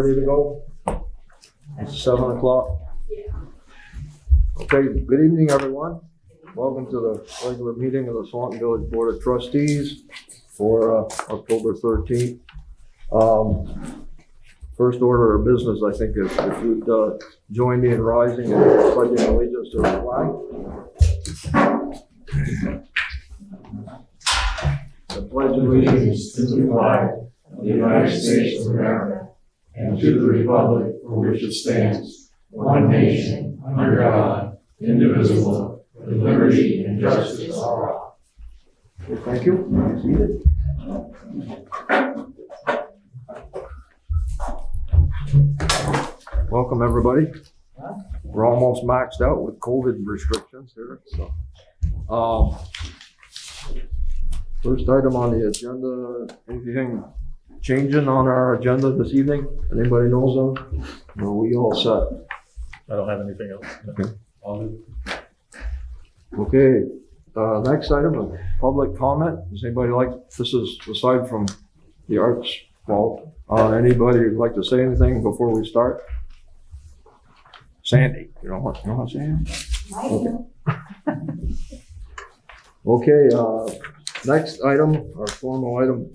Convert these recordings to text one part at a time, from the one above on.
ready to go? It's 7 o'clock. Okay, good evening, everyone. Welcome to the regular meeting of the Swanton Village Board of Trustees for October 13th. First order of business, I think, is if you'd join me in rising and pledging allegiance to the flag. I pledge allegiance to the flag of the United States of America and to the republic for which it stands, one nation, under God, indivisible, with liberty and justice for all. Thank you. Be seated. Welcome, everybody. We're almost maxed out with COVID restrictions here. So, first item on the agenda, anything changing on our agenda this evening? Anybody knows of? No, we all set. I don't have anything else. Okay. Okay. Next item of public comment. Does anybody this is aside from the arts fault. Anybody would like to say anything before we start? Sandy, you know what I'm saying? Okay. Next item, our formal item,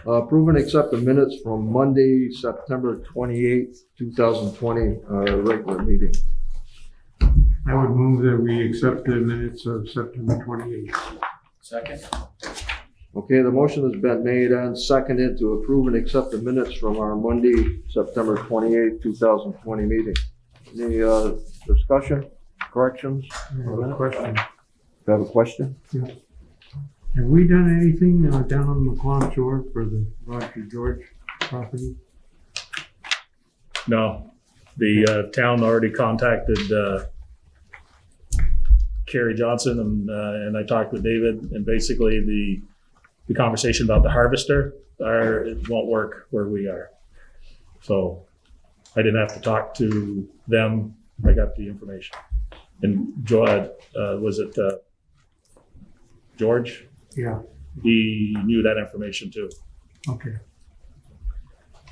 approve and accept the minutes from Monday, September 28th, 2020, regular meeting. I would move that we accept the minutes of September 28th. Second. Okay, the motion has been made and seconded to approve and accept the minutes from our Monday, September 28th, 2020 meeting. Any discussion, corrections? I have a question. You have a question? Yeah. Have we done anything down on the McQuon Shore for the Roger George property? No, the town already contacted Carrie Johnson and I talked with David, and basically the conversation about the harvester, it won't work where we are. So I didn't have to talk to them. I got the information. And was it George? Yeah. He knew that information too. Okay.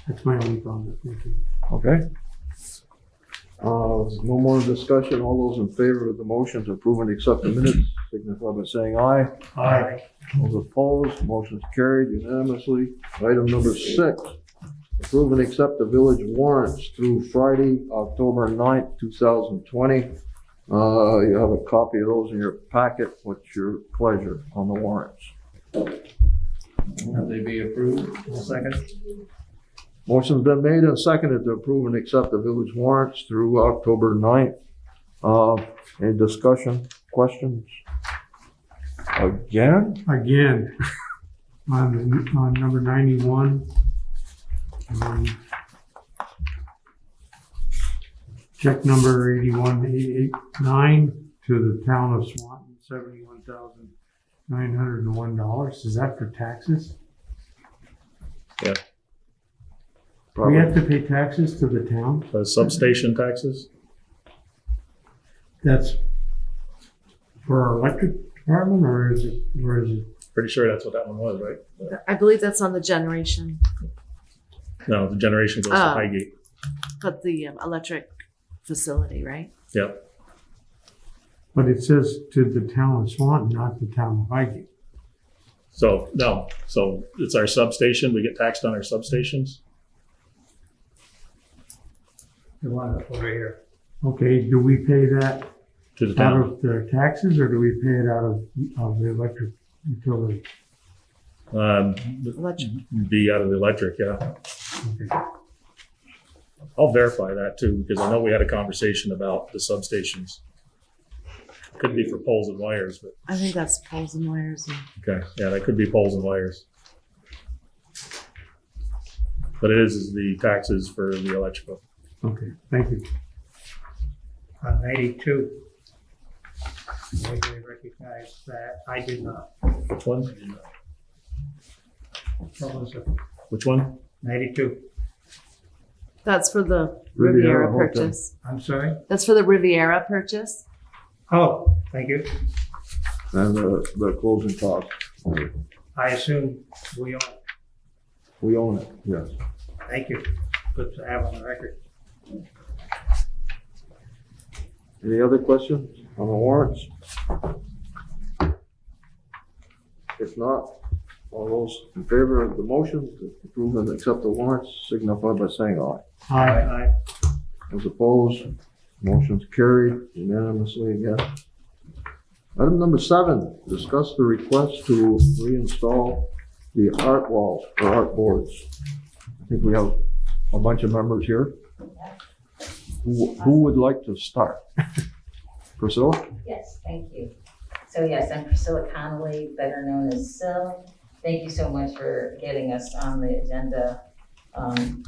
That's my only comment. Thank you. Okay. No more discussion. All those in favor of the motion to approve and accept the minutes, signify by saying aye. Aye. Those opposed, motion is carried unanimously. Item number 6, approve and accept the village warrants through Friday, October 9th, 2020. You have a copy of those in your packet. What's your pleasure on the warrants? Have they be approved? Second. Motion's been made and seconded to approve and accept the village warrants through October 9th. Any discussion, questions? Again, on number 91, check number 81889 to the town of Swanton, $71,901. Is that for taxes? Yeah. We have to pay taxes to the town? Substation taxes? That's for our electric department, or is it? Pretty sure that's what that one was, right? I believe that's on the generation, No, the generation goes to Highgate. but the electric facility, right? Yep. But it says to the town of Swanton, not the town of Highgate. So it's our substation. We get taxed on our substations. The one over here. Okay, do we pay that To the out town. of their taxes, or do we pay it out of the electric utility? Electric. Be out of the electric, yeah. Okay. I'll verify that too, because I know we had a conversation about the substations. Could be for poles and wires, but I think that's poles and wires. okay, yeah, that could be poles and wires. But it is the taxes for the electrical. Okay, thank you. On 92, I recognize that. I did not. Which one? What was it? Which one? 92. That's for the Riviera Riviera Hotel. purchase. I'm sorry? That's for the Riviera purchase. Oh, thank you. and the closing costs. I assume we own it. We own it, yes. Thank you. good to have on the record. Any other questions on the warrants? If not, all those in favor of the motion to approve and accept the warrants signify by saying aye. Aye. Those opposed, motion's carried unanimously again. Item number 7, discuss the request to reinstall the art walls or art boards. I think we have a bunch of members here. Who would like to start? Priscilla? Yes, thank you. So yes, I'm Priscilla Connolly, better known as Sil. Thank you so much for getting us on the agenda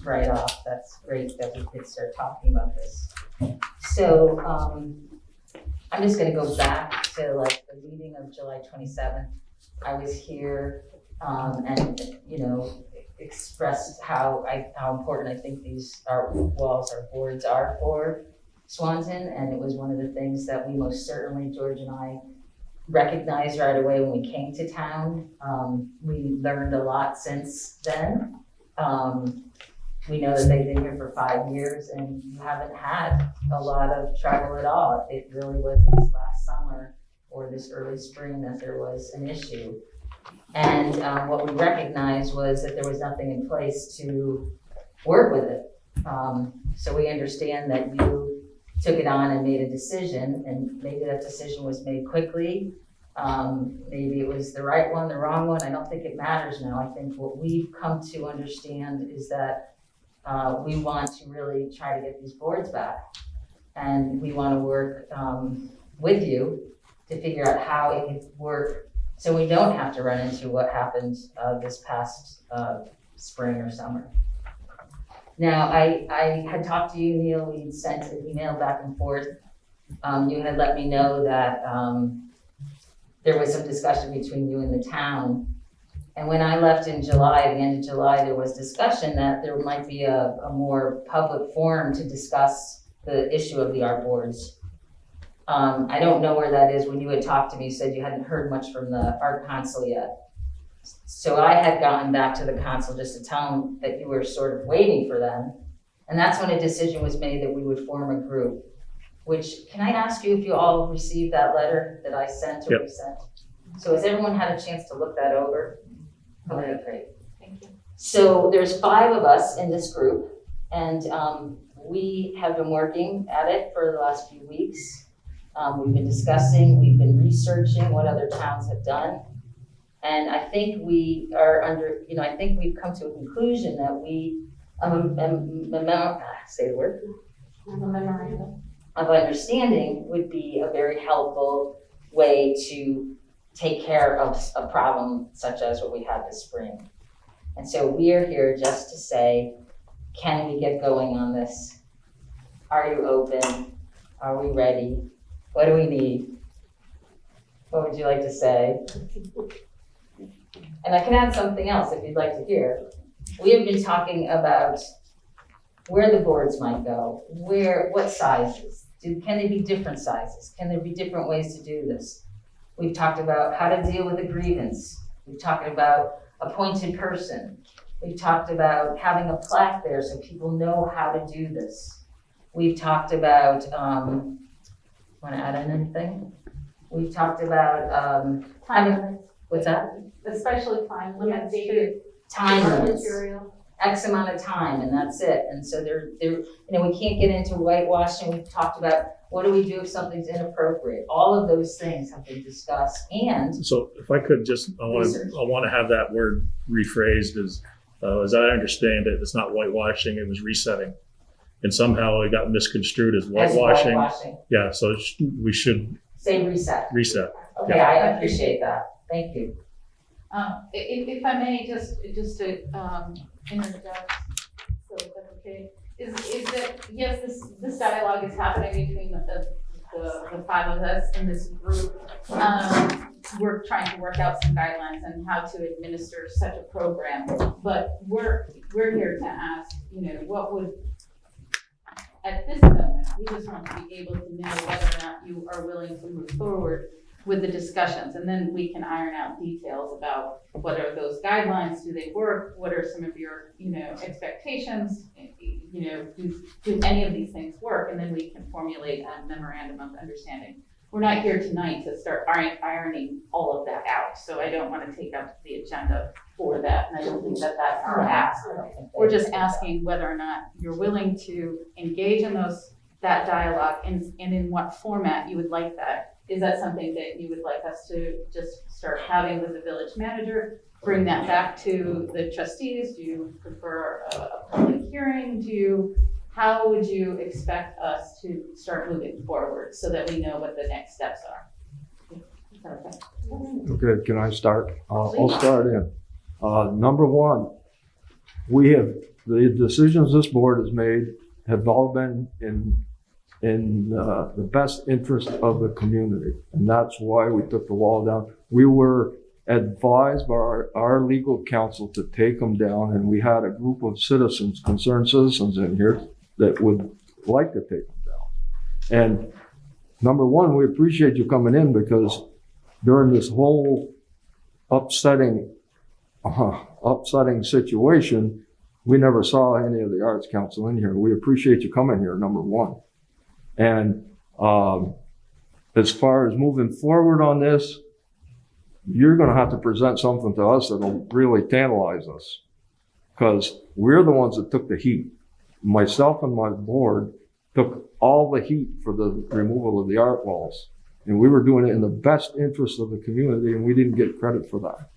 right off. That's great that we could start talking about this. So I'm just gonna go back to like the meeting of July 27th. I was here and, you know, expressed how important I think these art walls or boards are for Swanton, and it was one of the things that we most certainly, George and I, recognized right away when we came to town. We learned a lot since then. We know that they've been here for 5 years and you haven't had a lot of trouble at all. It really was this last summer or this early spring that there was an issue. And what we recognized was that there was nothing in place to work with it. So we understand that you took it on and made a decision, and maybe that decision was made quickly. Maybe it was the right one, the wrong one. I don't think it matters now. I think what we've come to understand is that we want to really try to get these boards back. And we want to work with you to figure out how it could work so we don't have to run into what happened this past spring or summer. Now, I had talked to you, Neil. We sent an email back and forth. You had let me know that there was some discussion between you and the town. And when I left in July, at the end of July, there was discussion that there might be a more public forum to discuss the issue of the art boards. I don't know where that is. When you had talked to me, you said you hadn't heard much from the art council yet. So I had gotten back to the council just to tell them that you were sort of waiting for them. And that's when a decision was made that we would form a group. Which, can I ask you if you all received that letter that I sent or Yep. we sent? So has everyone had a chance to look that over? Okay, great. Thank you. So there's 5 of us in this group, and we have been working at it for the last few weeks. We've been discussing, we've been researching what other towns have done. And I think we are I think we've come to a conclusion that we, say the word? A memorandum. Of understanding would be a very helpful way to take care of a problem such as what we had this spring. And so we are here just to say, can we get going on this? Are you open? Are we ready? What do we need? What would you like to say? And I can add something else if you'd like to hear. We have been talking about where the boards might go, what sizes. Can they be different sizes? Can there be different ways to do this? We've talked about how to deal with a grievance. We've talked about appointed person. We've talked about having a plaque there so people know how to do this. We've talked about, want to add in anything? We've talked about, what's that? Especially time limits to Time limits. material. X amount of time, and that's it. And so we can't get into whitewashing. We've talked about what do we do if something's inappropriate. All of those things have been discussed, and So if I could just, I want to have that word rephrased as I understand it, it's not whitewashing, it was resetting. And somehow it got misconstrued as whitewashing. Yeah, so we should Say reset. reset. Okay, Yeah. I appreciate that. Thank you. If I may, just to interject, so if that's okay, is that, yes, this dialogue is happening between the 5 of us in this group. We're trying to work out some guidelines on how to administer such a program, but we're here to ask, what would, at this moment, we just want to be able to know whether or not you are willing to move forward with the discussions, and then we can iron out details about what are those guidelines, do they work, what are some of your, expectations, do any of these things work, and then we can formulate a memorandum of understanding. We're not here tonight to start ironing all of that out, so I don't want to take up the agenda for that, and I don't think that that's our ask. We're just asking whether or not you're willing to engage in that dialogue, and in what format you would like that. Is that something that you would like us to just start having with the village manager? Bring that back to the trustees? Do you prefer a public hearing? How would you expect us to start moving forward so that we know what the next steps are? Is that okay? Okay, can I start? I'll start in. Number one, the decisions this board has made have all been in the best interest of the community. And that's why we took the wall down. We were advised by our legal counsel to take them down, and we had a group of citizens, concerned citizens in here that would like to take them down. And number one, we appreciate you coming in, because during this whole upsetting situation, we never saw any of the Arts Council in here. We appreciate you coming here, number one. And as far as moving forward on this, you're going to have to present something to us that'll really tantalize us, because we're the ones that took the heat. Myself and my board took all the heat for the removal of the art walls, and we were doing it in the best interest of the community, and we didn't get credit for that.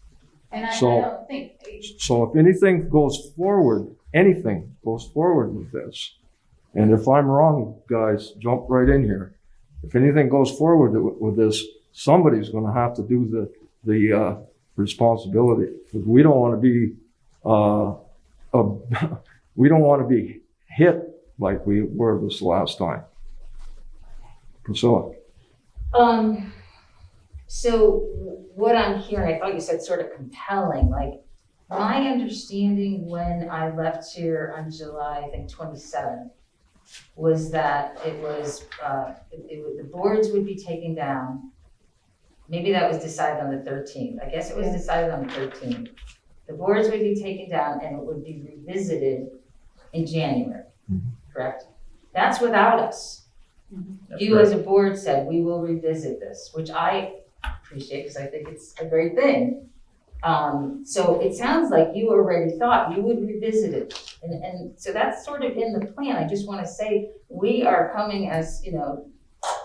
And I So- don't think, So if anything goes forward with this, and if I'm wrong, guys, jump right in here. If anything goes forward with this, somebody's going to have to do the responsibility. Because we don't want to be we don't want to be hit like we were this last time. Priscilla. So what I'm hearing, I thought you said sort of compelling, like my understanding when I left here on July, I think 27th, was that it was, the boards would be taken down. Maybe that was decided on the 13th. I guess it was decided on the 13th. The boards would be taken down and it would be revisited in January, correct? That's without us. You as a board said, we will revisit this, which I appreciate because I think it's a great thing. So it sounds like you already thought you would revisit it. And so that's sort of in the plan. I just want to say, we are coming as,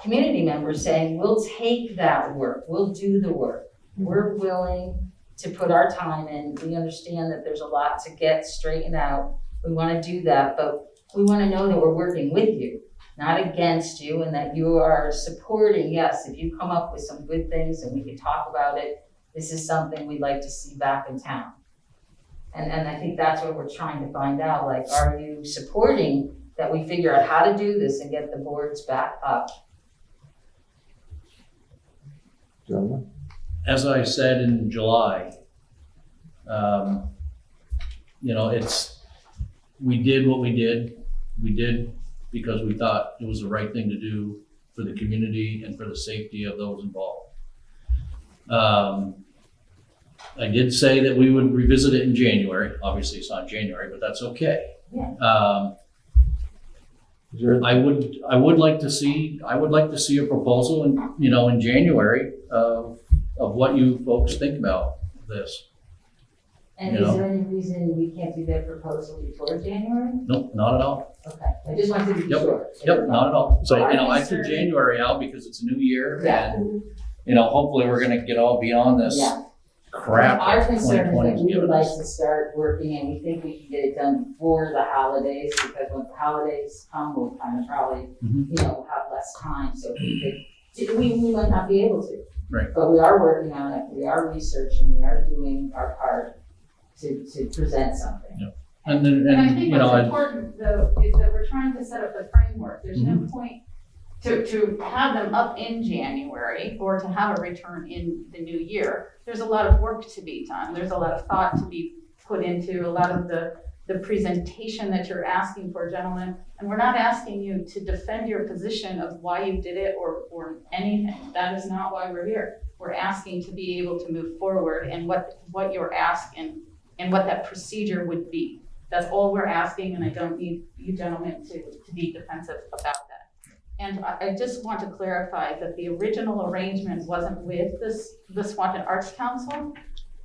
community members saying, we'll take that work, we'll do the work. We're willing to put our time in. We understand that there's a lot to get straightened out. We want to do that, but we want to know that we're working with you, not against you, and that you are supporting. Yes, if you come up with some good things and we can talk about it, this is something we'd like to see back in town. And I think that's what we're trying to find out. Like, are you supporting that we figure out how to do this and get the boards back up? Gentlemen? As I said in July, we did what we did. We did because we thought it was the right thing to do for the community and for the safety of those involved. I did say that we would revisit it in January. Obviously, it's not January, but that's okay. Yeah. I would like to see a proposal in January of what you folks think about this. And is there any reason we can't do that proposal before January? Nope, not at all. Okay, I just wanted to be Yep. sure. Yep, not at all. So, Our I threw concern- January out because it's a new year Yeah. and, hopefully we're gonna get all beyond this Yeah. crap Our that concern is 2020 that has we would given like us. to start working, and we think we can get it done before the holidays, because when the holidays come, we'll kind of probably, Mhm. have less time, so we might not be able to. Right. But we are working on it, we are researching, we are doing our part to present something. And then, and I think what's important though, is that we're trying to set up the framework. There's no point to have them up in January or to have a return in the new year. There's a lot of work to be done. There's a lot of thought to be put into a lot of the the presentation that you're asking for, gentlemen. And we're not asking you to defend your position of why you did it or anything. That is not why we're here. We're asking to be able to move forward and what you're asking and what that procedure would be. That's all we're asking, and I don't need you gentlemen to be defensive about that. And I just want to clarify that the original arrangement wasn't with the Swanton Arts Council.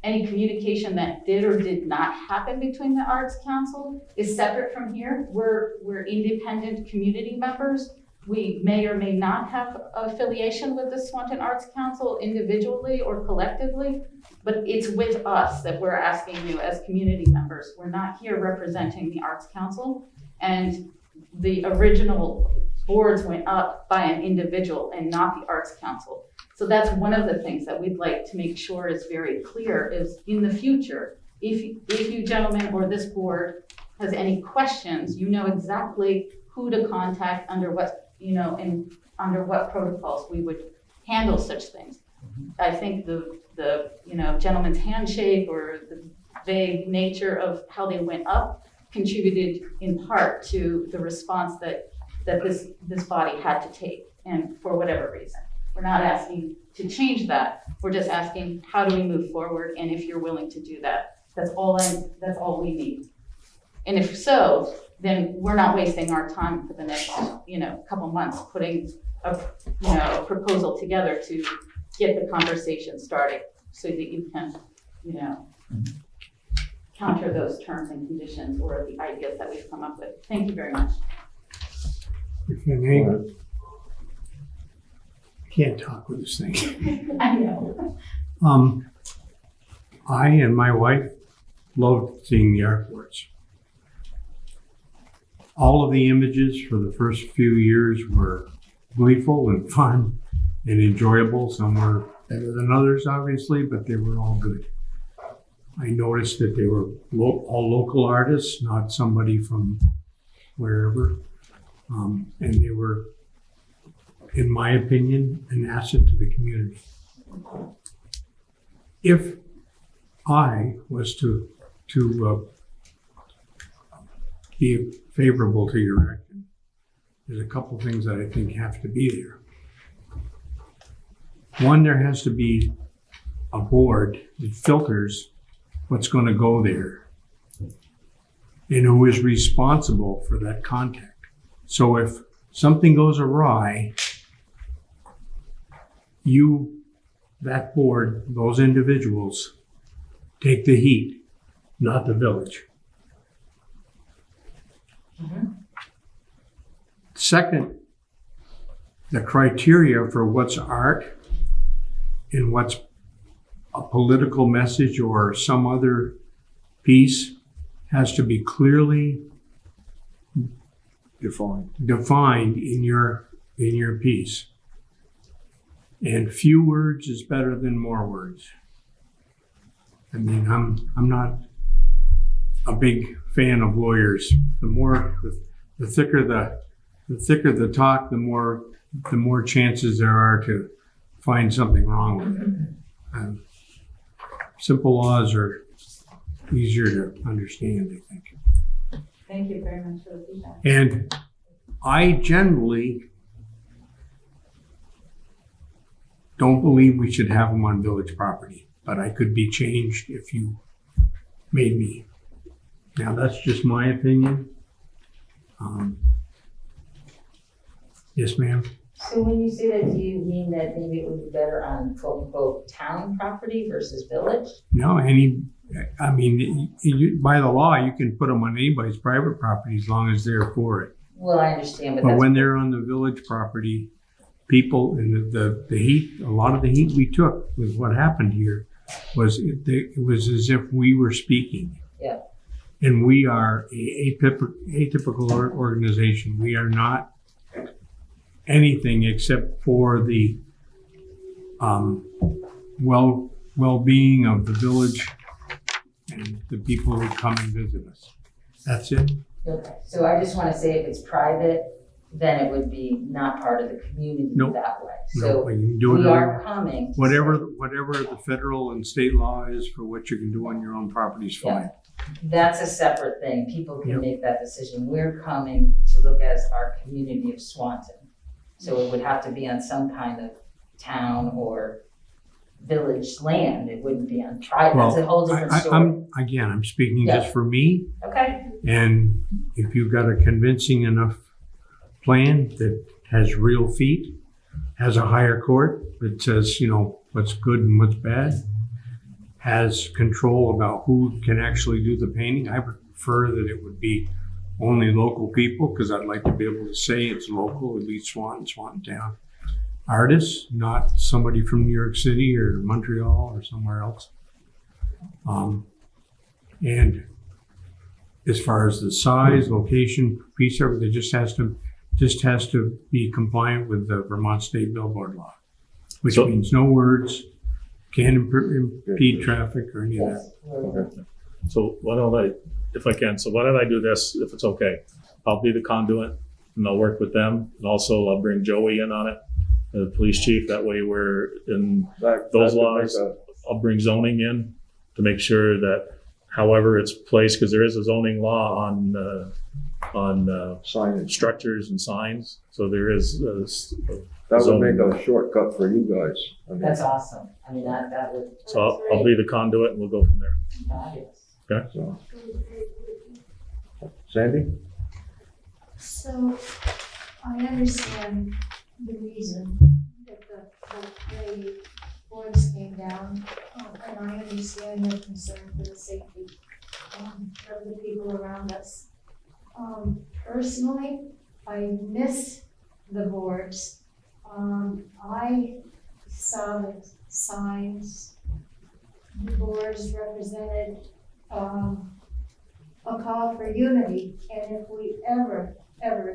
Any communication that did or did not happen between the Arts Council is separate from here. We're independent community members. We may or may not have affiliation with the Swanton Arts Council individually or collectively, but it's with us that we're asking you as community members. We're not here representing the Arts Council, and the original boards went up by an individual and not the Arts Council. So that's one of the things that we'd like to make sure is very clear is in the future, if you gentlemen or this board has any questions, you know exactly who to contact under what, and under what protocols we would handle such things. I think the gentleman's handshake or the vague nature of how they went up contributed in part to the response that this body had to take, and for whatever reason. We're not asking to change that. We're just asking, how do we move forward? And if you're willing to do that, that's all we need. And if so, then we're not wasting our time for the next, couple months putting a proposal together to get the conversation started so that you can, counter those terms and conditions or the ideas that we've come up with. Thank you very much. If I may, can't talk with this thing. I know. I and my wife loved seeing the artworks. All of the images for the first few years were gleeful and fun and enjoyable. Some were better than others, obviously, but they were all good. I noticed that they were all local artists, not somebody from wherever. And they were, in my opinion, an asset to the community. If I was to be favorable to your action, there's a couple things that I think have to be there. One, there has to be a board that filters what's going to go there and who is responsible for that contact. So if something goes awry, that board, those individuals, take the heat, not the village. Mm-hmm. Second, the criteria for what's art and what's a political message or some other piece has to be clearly defined in your piece. And few words is better than more words. I mean, I'm not a big fan of lawyers. The thicker the talk, the more chances there are to find something wrong with it. Simple laws are easier to understand, I think. Thank you very much for the feedback. And I generally don't believe we should have them on village property, but I could be changed if you made me. Now, that's just my opinion. Yes, ma'am? So when you say that, do you mean that maybe it would be better on quote unquote town property versus village? No, by the law, you can put them on anybody's private property as long as they're for it. Well, I understand, but But that's. when they're on the village property, people, and the heat, a lot of the heat we took with what happened here was it was as if we were speaking. Yeah. And we are a atypical organization. We are not anything except for the well-being of the village and the people who come and visit us. That's it. Okay, so I just want to say if it's private, then it would be not part of the community Nope. that way. No, So you can do we it are coming. whatever the federal and state law is for what you can do on your own property is fine. that's a separate thing. People can Yep. make that decision. We're coming to look at our community of Swanton. So it would have to be on some kind of town or village land. It wouldn't be on tribal. That's a whole different story. I'm speaking Yeah. just for me, Okay, and if you've got a convincing enough plan that has real feet, has a higher court that says, what's good and what's bad, has control about who can actually do the painting, I would prefer that it would be only local people, because I'd like to be able to say it's local, at least Swanton Town. Artists, not somebody from New York City or Montreal or somewhere else. And as far as the size, location, piece of it, it just has to be compliant with the Vermont State Billboard Law, which So- means no words, can't impede traffic or any of that. yes. So why don't I do this, if it's okay? I'll be the conduit and I'll work with them. And also I'll bring Joey in on it, the police chief. That way we're in those laws. I'll bring zoning in to make sure that however it's placed, because there is a zoning law on Signage. structures and signs. So there is That would make a shortcut for you guys. I mean, That's awesome. I mean, that would, so I'll be the conduit and we'll go from there. fabulous. so. Sandy? So, I understand the reason that the boards came down, and I understand your concern for the safety of the people around us. Personally, I miss the boards. I saw the signs, the boards represented a call for unity, and if we ever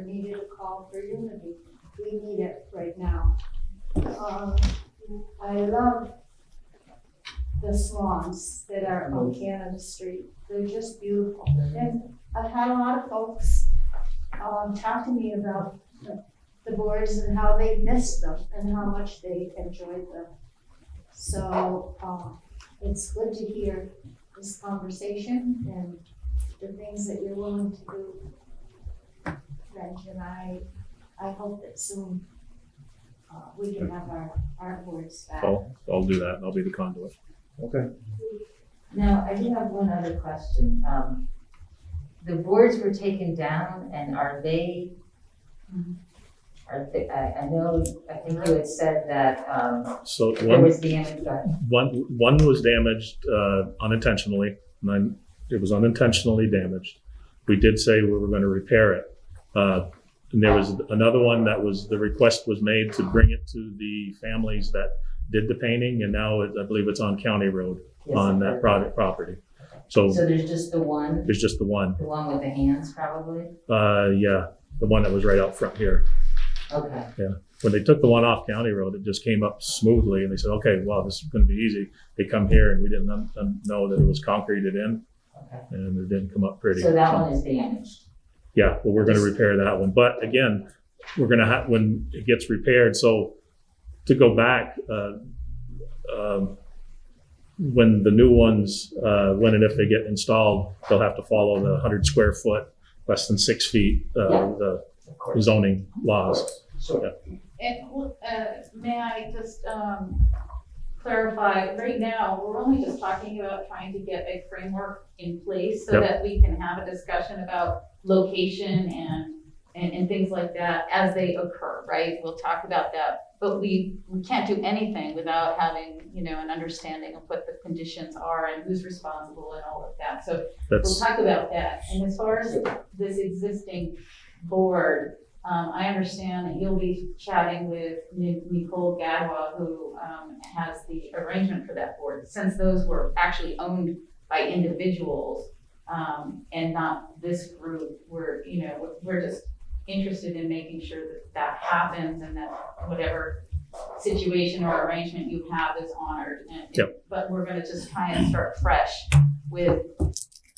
needed a call for unity, we need it right now. I love the swans that are on Canada Street. They're just beautiful. And I've had a lot of folks talk to me about the boards and how they missed them and how much they enjoyed them. So it's good to hear this conversation and the things that you're willing to do, Reg, and I hope that soon we can have our boards back. I'll do that and I'll be the conduit. Okay. Now, I do have one other question. The boards were taken down, and are they, I think you had said that So there was damage done. one was damaged unintentionally. It was unintentionally damaged. We did say we were going to repair it. And there was another one the request was made to bring it to the families that did the painting, and now I believe it's on County Road on that private property. So So there's just the one? there's just the one. The one with the hands, probably? Yeah, the one that was right out front here. Okay. When they took the one off County Road, it just came up smoothly, and they said, okay, well, this is going to be easy. They come here, and we didn't know that it was concreted in, Okay. and it didn't come up pretty. So that one is damaged? Yeah, well, we're going to repair that one. But again, we're going to have, when it gets repaired, so to go back, when the new ones, when and if they get installed, they'll have to follow the 100 square foot, less than 6 feet, the Of course. zoning laws. Sure. And may I just clarify, right now, we're only just talking about trying to get a framework in place so Yep. that we can have a discussion about location and things like that as they occur, right? We'll talk about that, but we can't do anything without having, an understanding of what the conditions are and who's responsible and all of that. So we'll That's, talk about that. And as far as this existing board, I understand that you'll be chatting with Nicole Gadwa, who has the arrangement for that board. Since those were actually owned by individuals and not this group, we're just interested in making sure that happens and that whatever situation or arrangement you have is honored. Yep. But we're going to just try and start fresh with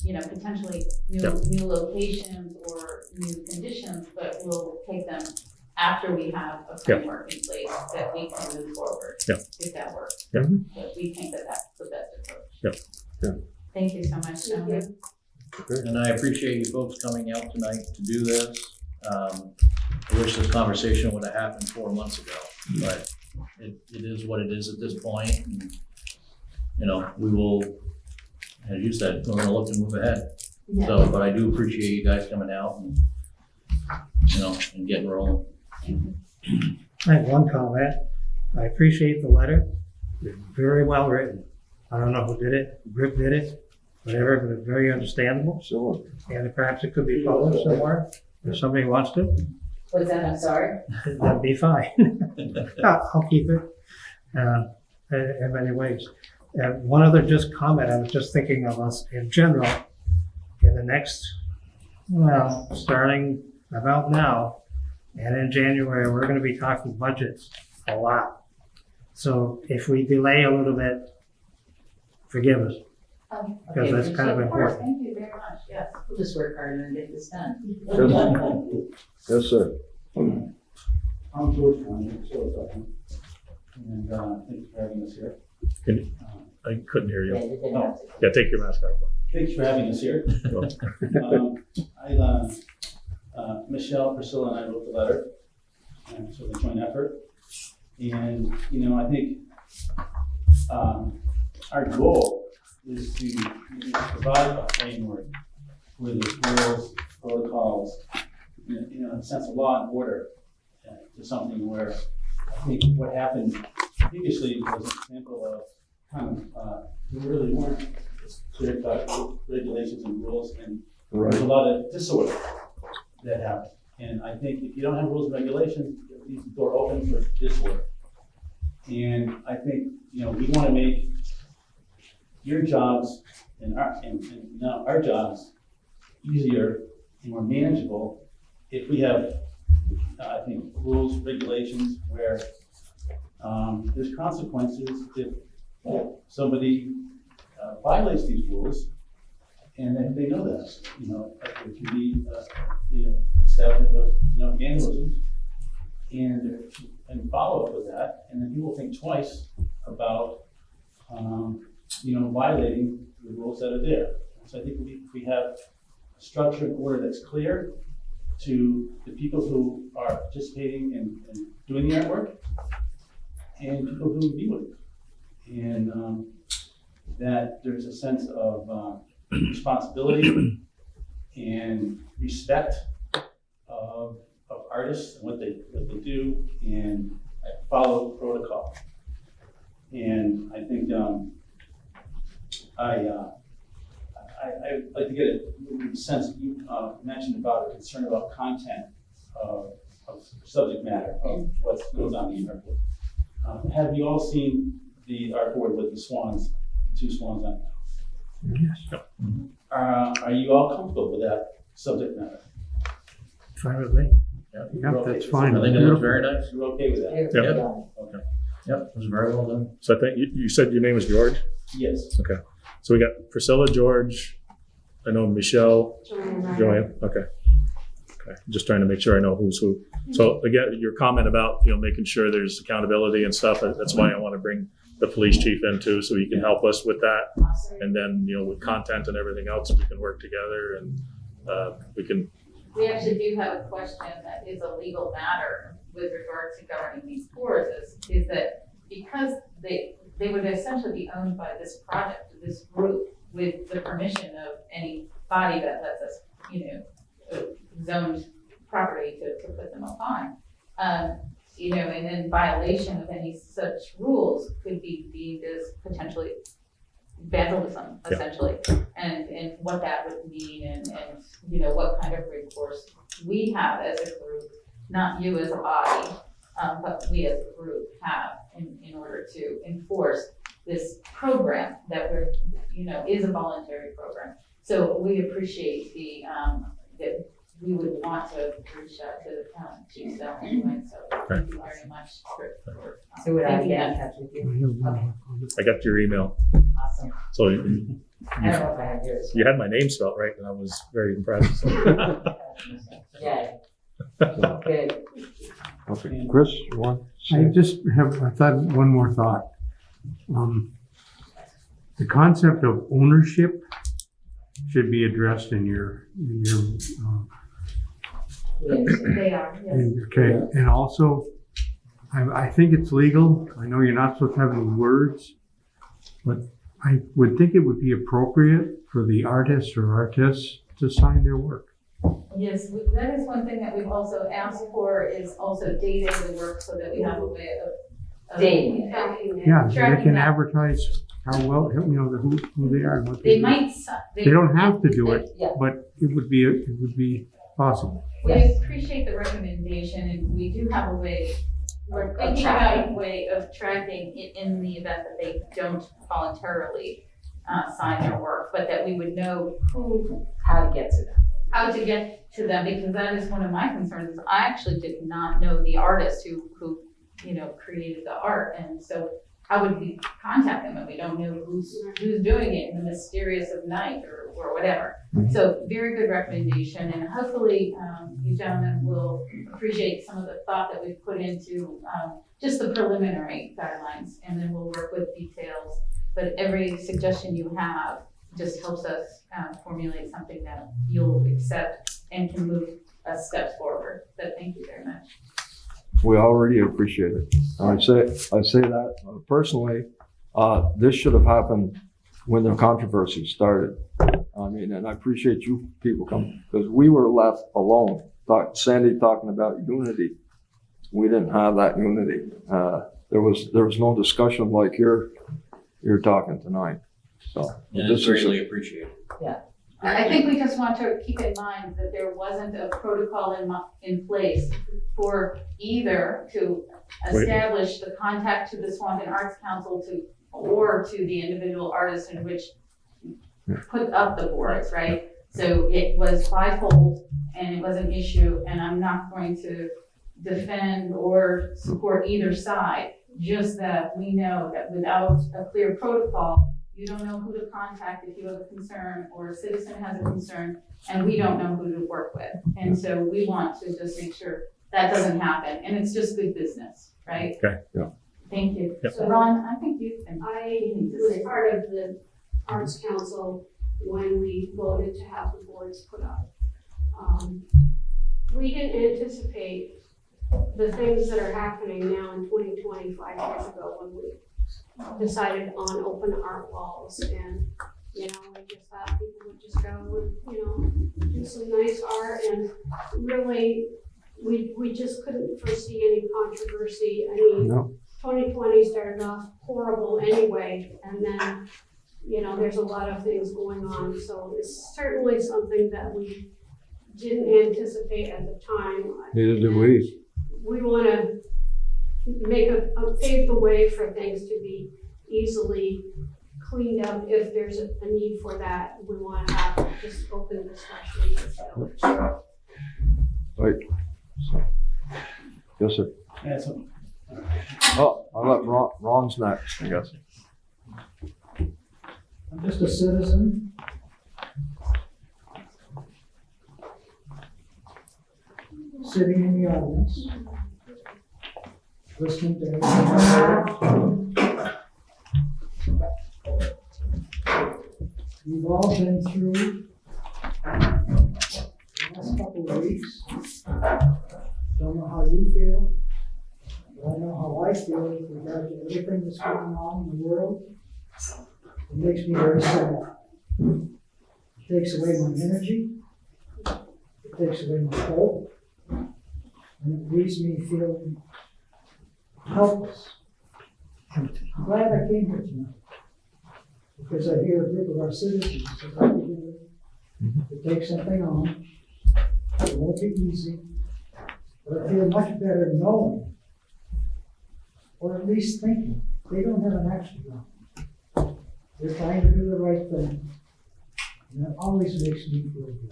potentially new locations or new conditions, but we'll take them after we have a framework in place that we can move forward, Yep. if that works. Yep. But we think that that's the best approach. Thank you so much, gentlemen. And I appreciate you folks coming out tonight to do this. I wish this conversation would have happened 4 months ago, but it is what it is at this point. And, you know, we will, as you said, we're gonna look to move ahead. Yeah. So, but I do appreciate you guys coming out and, you know, and getting rolling. I have one comment. I appreciate the letter. It's very well written. I don't know who did it, Rip did it, whatever, but it's very understandable. Sure. And perhaps it could be published somewhere if somebody wants to. What's that, I'm sorry? That'd be fine. I'll keep it in many ways. One other just comment, I was just thinking of us in general, in the next, well, starting about now and in January, we're going to be talking budgets a lot. So if we delay a little bit, forgive us, because that's kind of Of course, important. thank you very much, yes. We'll just work harder and get this done. Yes, sir. I'm George Conley, and thanks for having us here. I couldn't hear Yeah, you. you're gonna have to. Yeah, take your mask off. Thanks for having us here. Michelle, Priscilla, and I wrote the letter, so the joint effort. And, you know, I think our goal is to provide a framework where there's rules, protocols, in a sense of law and order, to something where I think what happened previously was an example of kind of, there really weren't clear cut regulations and rules, and there's a lot of disorder that happened. And I think if you don't have rules and regulations, it leaves the door open for disorder. And I think, you know, we want to make your jobs and now our jobs easier and more manageable if we have, I think, rules, regulations where there's consequences if somebody violates these rules, and then they know that, you know, it can be, establishment of, vandalism, and follow up with that, and then people think twice about, violating the rules that are there. So I think we have a structure and order that's clear to the people who are participating and doing the artwork, and people who view it. And that there's a sense of responsibility and respect of artists and what they do, and follow protocol. And I think I'd like to get a sense. You mentioned about a concern about content of subject matter of what goes on in the artwork. Have you all seen the artboard with the swans, 2 swans on it? Yes, Are you all comfortable with that subject matter? fine with me. You're Yep, okay that's with fine. I think it looks very nice. You're okay with that? Yep. Okay. Yep, it was very well done. So I think you said your name was George? Yes. Okay. So we got Priscilla, George, I know Michelle, Joanne. Okay. Just trying to make sure I know who's who. So again, your comment about, making sure there's accountability and stuff, that's why I want to bring the police chief in too, so he can help us with that. And then, with content and everything else, we can work together and we can. We actually do have a question that is a legal matter with regard to governing these boards, is that because they would essentially be owned by this project, this group, with the permission of any body that lets us, zoned property to put them upon. And then violation of any such rules could be deemed as potentially vandalism, essentially, and what that would mean, and what kind of recourse we have as a group, not you as a body, but we as a group have in order to enforce this program that we're, is a voluntary program. So we appreciate that we would want to reach out to the county chief, so anyway, so thank you very much for So would I thinking get in that. touch with you? I got your email. Awesome. So I don't know if I have yours. you had my name spelled right, and I was very impressed. Yeah. Good. Okay, Chris, you want? I thought one more thought. the concept of ownership should be addressed in your They are, yes. okay, and also, I think it's legal. I know you're not supposed to have any words, but I would think it would be appropriate for the artist or artists to sign their work. Yes, that is one thing that we've also asked for, is also dating the work so that we have a way of Dating. tracking it. Yeah, so they Tracking can that. advertise how well, who they are and what They do. might, They don't have to do it, Yeah. but it would be possible. we Yes. appreciate the recommendation, and we do have a way, we're Of thinking about a tracking. way of tracking it in the event that they don't voluntarily sign their work, but that we would know How to get to them. how to get to them, because that is one of my concerns, is I actually did not know the artist who created the art, and so how would we contact them if we don't know who's doing it in the mysterious of night or whatever? So very good recommendation, and hopefully you gentlemen will appreciate some of the thought that we've put into just the preliminary guidelines, and then we'll work with details. But every suggestion you have just helps us formulate something that you'll accept and can move us steps forward. So thank you very much. We already appreciate it. I say that personally, this should have happened when the controversy started. I mean, and I appreciate you people coming, because we were left alone. Sandy talking about unity. We didn't have that unity. There was no discussion like you're talking tonight. So And this it's is greatly appreciated. I think we just want to keep in mind that there wasn't a protocol in place for either to establish the contact to the Swanton Arts Council or to the individual artists in which put up the boards, right? So it was bifold and it was an issue, and I'm not going to defend or support either side, just that we know that without a clear protocol, you don't know who to contact if you have a concern, or a citizen has a concern, and we don't know who to work with. And so we want to just make sure that doesn't happen, and it's just good business, right? Okay. Yeah. Thank you. Yep. So Ron, I think you can. I was part of the Arts Council when we voted to have the boards put up. We didn't anticipate the things that are happening now in 2020, 5 years ago, when we decided on open art walls, and we just thought people would just go and do some nice art, and really we just couldn't foresee any controversy. I mean, No. 2020 started off horrible anyway, and then there's a lot of things going on, so it's certainly something that we didn't anticipate at the time. Neither did we. We want to pave the way for things to be easily cleaned up. If there's a need for that, we want to have just open discussions. Right. So, yes, sir. Yeah, so Oh, I'll let Ron's next, I guess. I'm just a citizen. Sitting in the audience, listening to everything. We've all been through the last couple of weeks. Don't know how you feel, but I know how I feel with regard to everything that's going on in the world. It makes me very sad. It takes away my energy. It takes away my hope. And it leaves me feeling helpless. I'm glad I came here tonight, because I hear a group of our citizens that are together to take something on. It won't be easy, but I feel much better knowing, or at least thinking, they don't have an axe to grind. They're trying to do the right thing. And that always makes me feel good.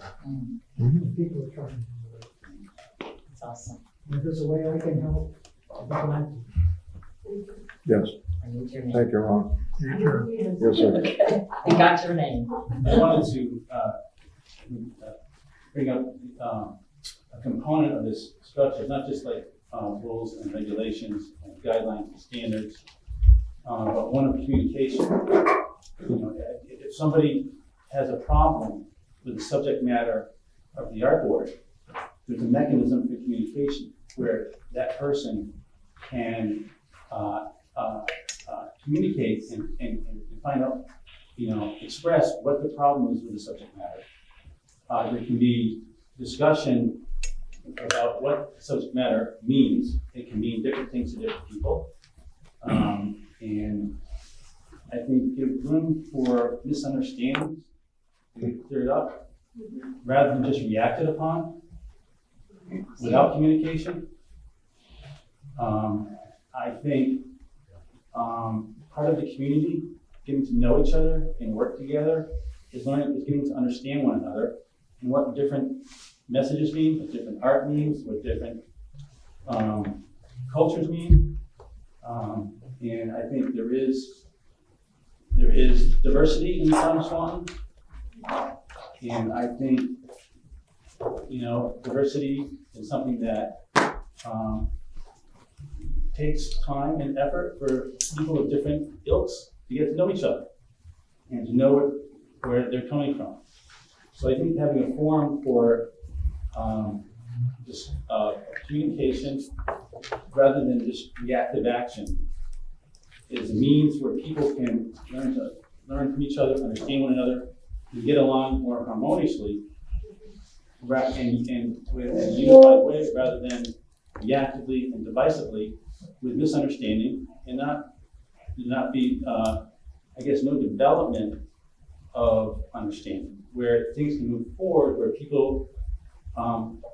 When people are trying to do the right thing. That's awesome. And if there's a way I can help, I'll be glad to. Yes. I need your name. Thank you, Ron. Sure. Yes, sir. I got your name. I wanted to bring up a component of this structure, not just like rules and regulations and guidelines and standards, but one of communication. You know, if somebody has a problem with the subject matter of the artwork, there's a mechanism for communication where that person can communicate and find out, you know, express what the problem is with the subject matter. There can be discussion about what subject matter means. It can mean different things to different people. And I think give room for misunderstandings to be cleared up rather than just reacted upon without communication. I think part of the community getting to know each other and work together is getting to understand one another and what different messages mean, what different art means, what different cultures mean. And I think there is diversity in the town of Swanton. And I think, you know, diversity is something that takes time and effort for people of different ilks to get to know each other and to know where they're coming from. So I think having a forum for communication rather than just reactive action is a means where people can learn from each other, understand one another, and get along more harmoniously and with a unified way rather than reactively and divisively with misunderstanding and not be, I guess, no development of understanding where things can move forward, where people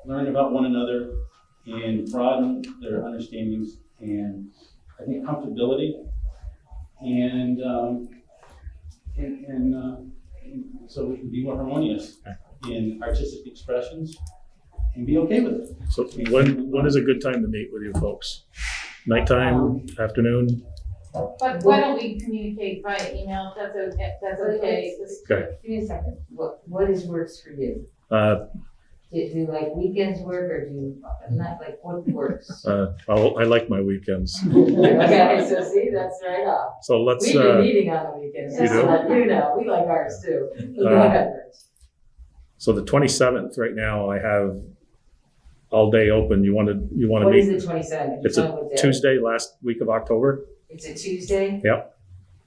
learn about one another and broaden their understandings and I think comfortability and so we can be more harmonious in artistic expressions and be okay with it. So when is a good time to meet with you folks? Nighttime, afternoon? But why don't we communicate via email, if that's okay? Okay. Give me a second. What works for you? Do like weekends work or do not like what works? I like my weekends. Okay, so see, that's right off. So let's. We've been meeting on the weekends, You just do? to let you know. We like ours too. Go ahead, Rich. So the 27th right now, I have all day open. You want to What meet? is the 27th? It's a Tuesday, last week of October. It's a Tuesday? Yep.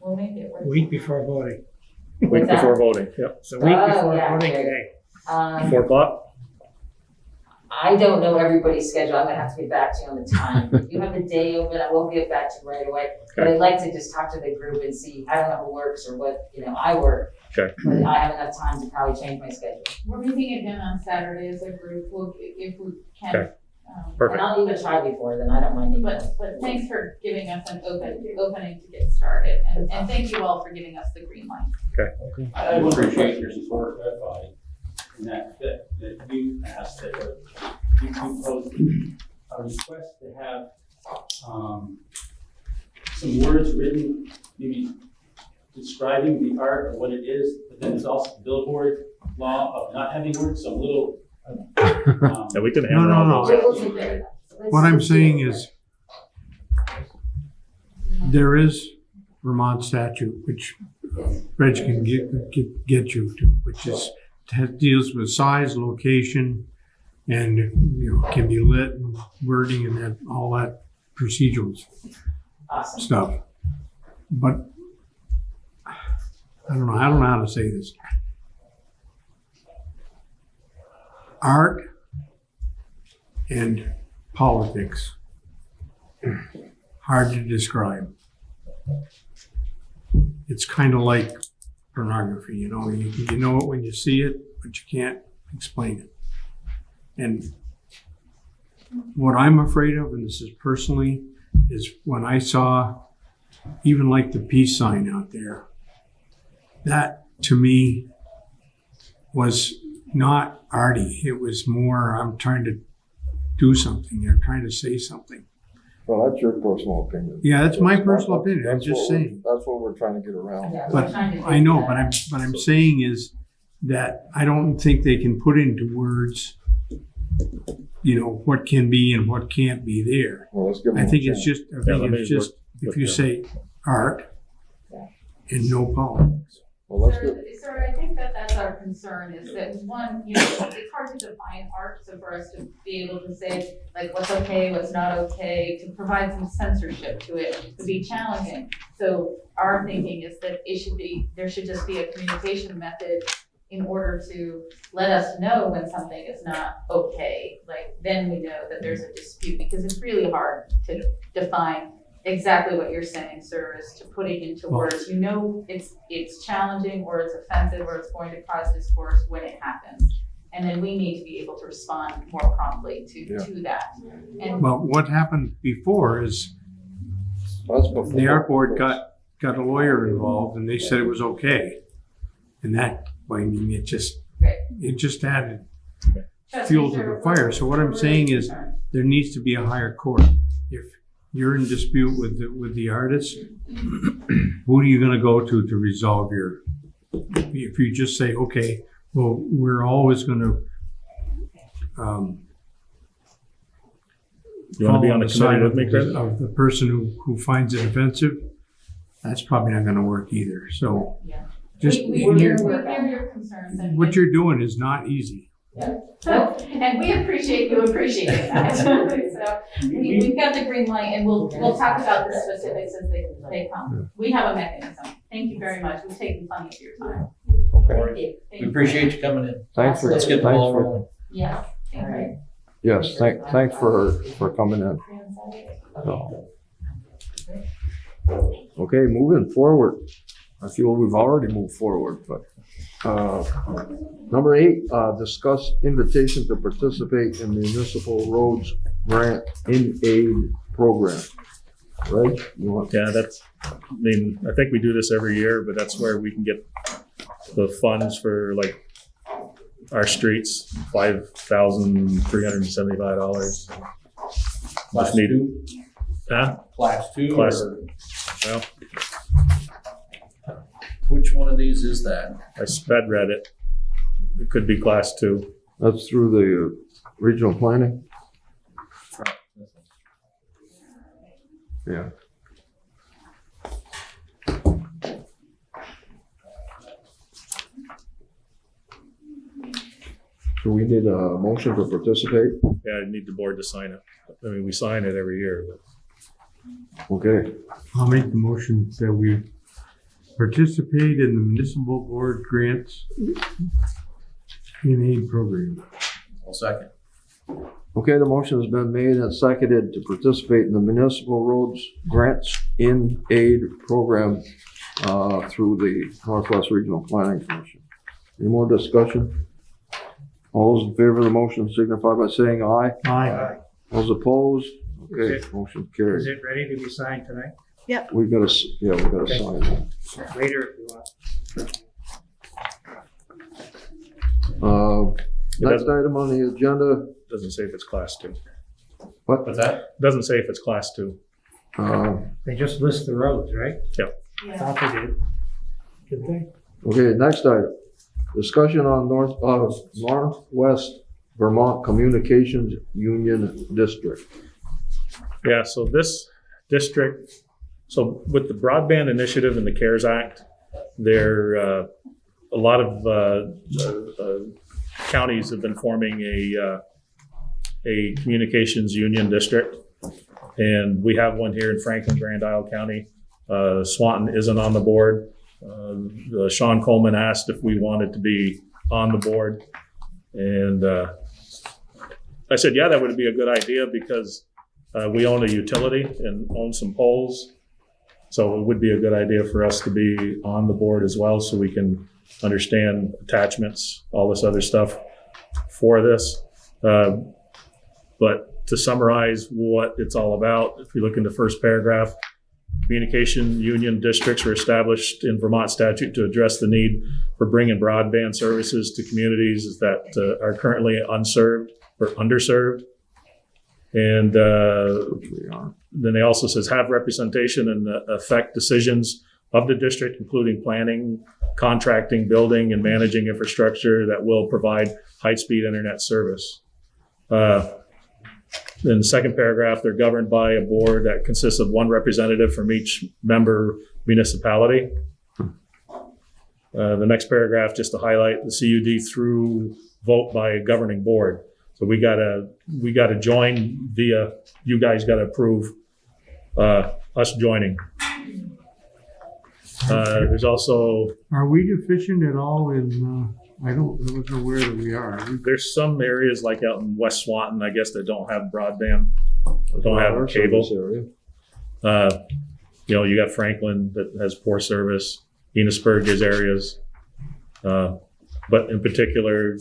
We'll make it work. Week before voting. Week What's that? before voting. Yep. It's a week before yeah, voting okay. day. 4 o'clock. I don't know everybody's schedule. I'm gonna have to get back to you on the time. If you have the day open, I will get back to you right away. But Okay. I'd like to just talk to the group and see, I don't know who works or what, I work. Okay. But I have enough time to probably change my schedule. We're meeting again on Saturday as a group, if we can. Okay. And Perfect. I'll even try before then, I don't mind. even. But thanks for giving us an opening to get started, and thank you all for giving us the green light. I appreciate your support in that you asked that you posed a request to have some words written, maybe describing the art or what it is, but then there's also the billboard law of not having words, so a little. And we can hammer No, all no. those. We'll take care of that. What I'm saying is, there is Vermont statute, which Reg can get you to, which is, deals with size, location, and, can be lit, and wording, and that, all that procedural Awesome. stuff. But, I don't know how to say this. Art and politics, hard to describe. It's kind of like pornography, you know it when you see it, but you can't explain it. And what I'm afraid of, and this is personally, is when I saw even like the peace sign out there, that to me was not arty. It was more, I'm trying to do something, I'm trying to say something. Well, that's your personal opinion. Yeah, that's my personal opinion. I'm That's just what we're- saying. That's what we're trying to get around. Yeah, we're But trying to I know, figure that but I'm saying is that I don't think they can put into words, what can be and what can't be there. Well, let's give them I a think it's chance. just, let me if you with say art and no politics. Well, let's do, Sir, I think that that's our concern, is that one, you know, it's hard to define art, so for us to be able to say, like, what's okay, what's not okay, to provide some censorship to it, would be challenging. So our thinking is that there should just be a communication method in order to let us know when something is not okay. Like, then we know that there's a dispute, because it's really hard to define exactly what you're saying, sir, is to put it into words. You know, it's challenging, or it's offensive, or it's going to cause discourse when it happens. And then we need to be able to respond more promptly to that. And Well, what happened before is that's before. the art board got a lawyer involved, and they said it was okay. And that, I mean, it just added fuel to the fire. So what I'm saying is, there needs to be a higher court. If you're in dispute with the artist, who are you going to go to resolve your? If you just say, okay, well, we're always going to You want to be on the committee with me, Chris? of the person who finds it offensive, that's probably not going to work either. So Yeah. just we you're- hear your concerns, and what you're doing is not easy. and we appreciate you appreciating that. So we've got the green light, and we'll talk about the specifics as they come. We have a mechanism. Thank you very much. We've taken plenty of your time. Okay. Thank We you. appreciate you coming in. Thanks for, Let's get the thanks ball for, rolling. Yeah. All right. yes, thanks for coming in. So. Okay, moving forward. I feel we've already moved forward, but, number 8, discuss invitation to participate in municipal roads grant in aid program. Reg, you want? Yeah, I think we do this every year, but that's where we can get the funds for like our streets, $5,375. Class Just need- 2? Huh? Class 2? Class- or Well, which one of these is that? I sped read it. It could be class 2. That's through the regional planning? Yeah. So we need a motion to participate? Yeah, I need the board to sign it. I mean, we sign it every year, but Okay, I'll make the motion that we participate in the municipal board grants in aid program. I'll second. okay, the motion has been made and seconded to participate in the municipal roads grants in aid program through the Northwest Regional Planning Commission. Any more discussion? All those in favor of the motion signify by saying aye. Aye. Those opposed? Okay, Is motion Is carries. it ready to be signed tonight? We gotta Okay. sign that. Later if you want. Next item on the agenda, it doesn't say if it's class 2. what? What's that? It doesn't say if it's class 2. They just list the roads, right? Yeah. Thought they did. Did they? Okay, next item, discussion on Northwest Vermont Communications Union District. Yeah, so this district, so with the broadband initiative and the CARES Act, there, a lot of counties have been forming a communications union district. And we have one here in Franklin, Grand Isle County. Swanton isn't on the board. Sean Coleman asked if we wanted to be on the board. And I said, yeah, that would be a good idea because we own a utility and own some poles. So it would be a good idea for us to be on the board as well so we can understand attachments, all this other stuff for this. But to summarize what it's all about, if you look in the first paragraph, communication union districts were established in Vermont statute to address the need for bringing broadband services to communities that are currently unserved or underserved. And then they also says have representation and affect decisions of the district, including planning, contracting, building, and managing infrastructure that will provide high-speed internet service. In the second paragraph, they're governed by a board that consists of one representative from each member municipality. The next paragraph, just to highlight the CUD through vote by a governing board. So we gotta join via, you guys gotta approve us joining. There's also, Are we deficient at all in, I wasn't aware that we are. there's some areas like out in West Swanton, I guess, that don't have broadband, don't have cable. You got Franklin that has poor service. Enosburg has areas. But in particular,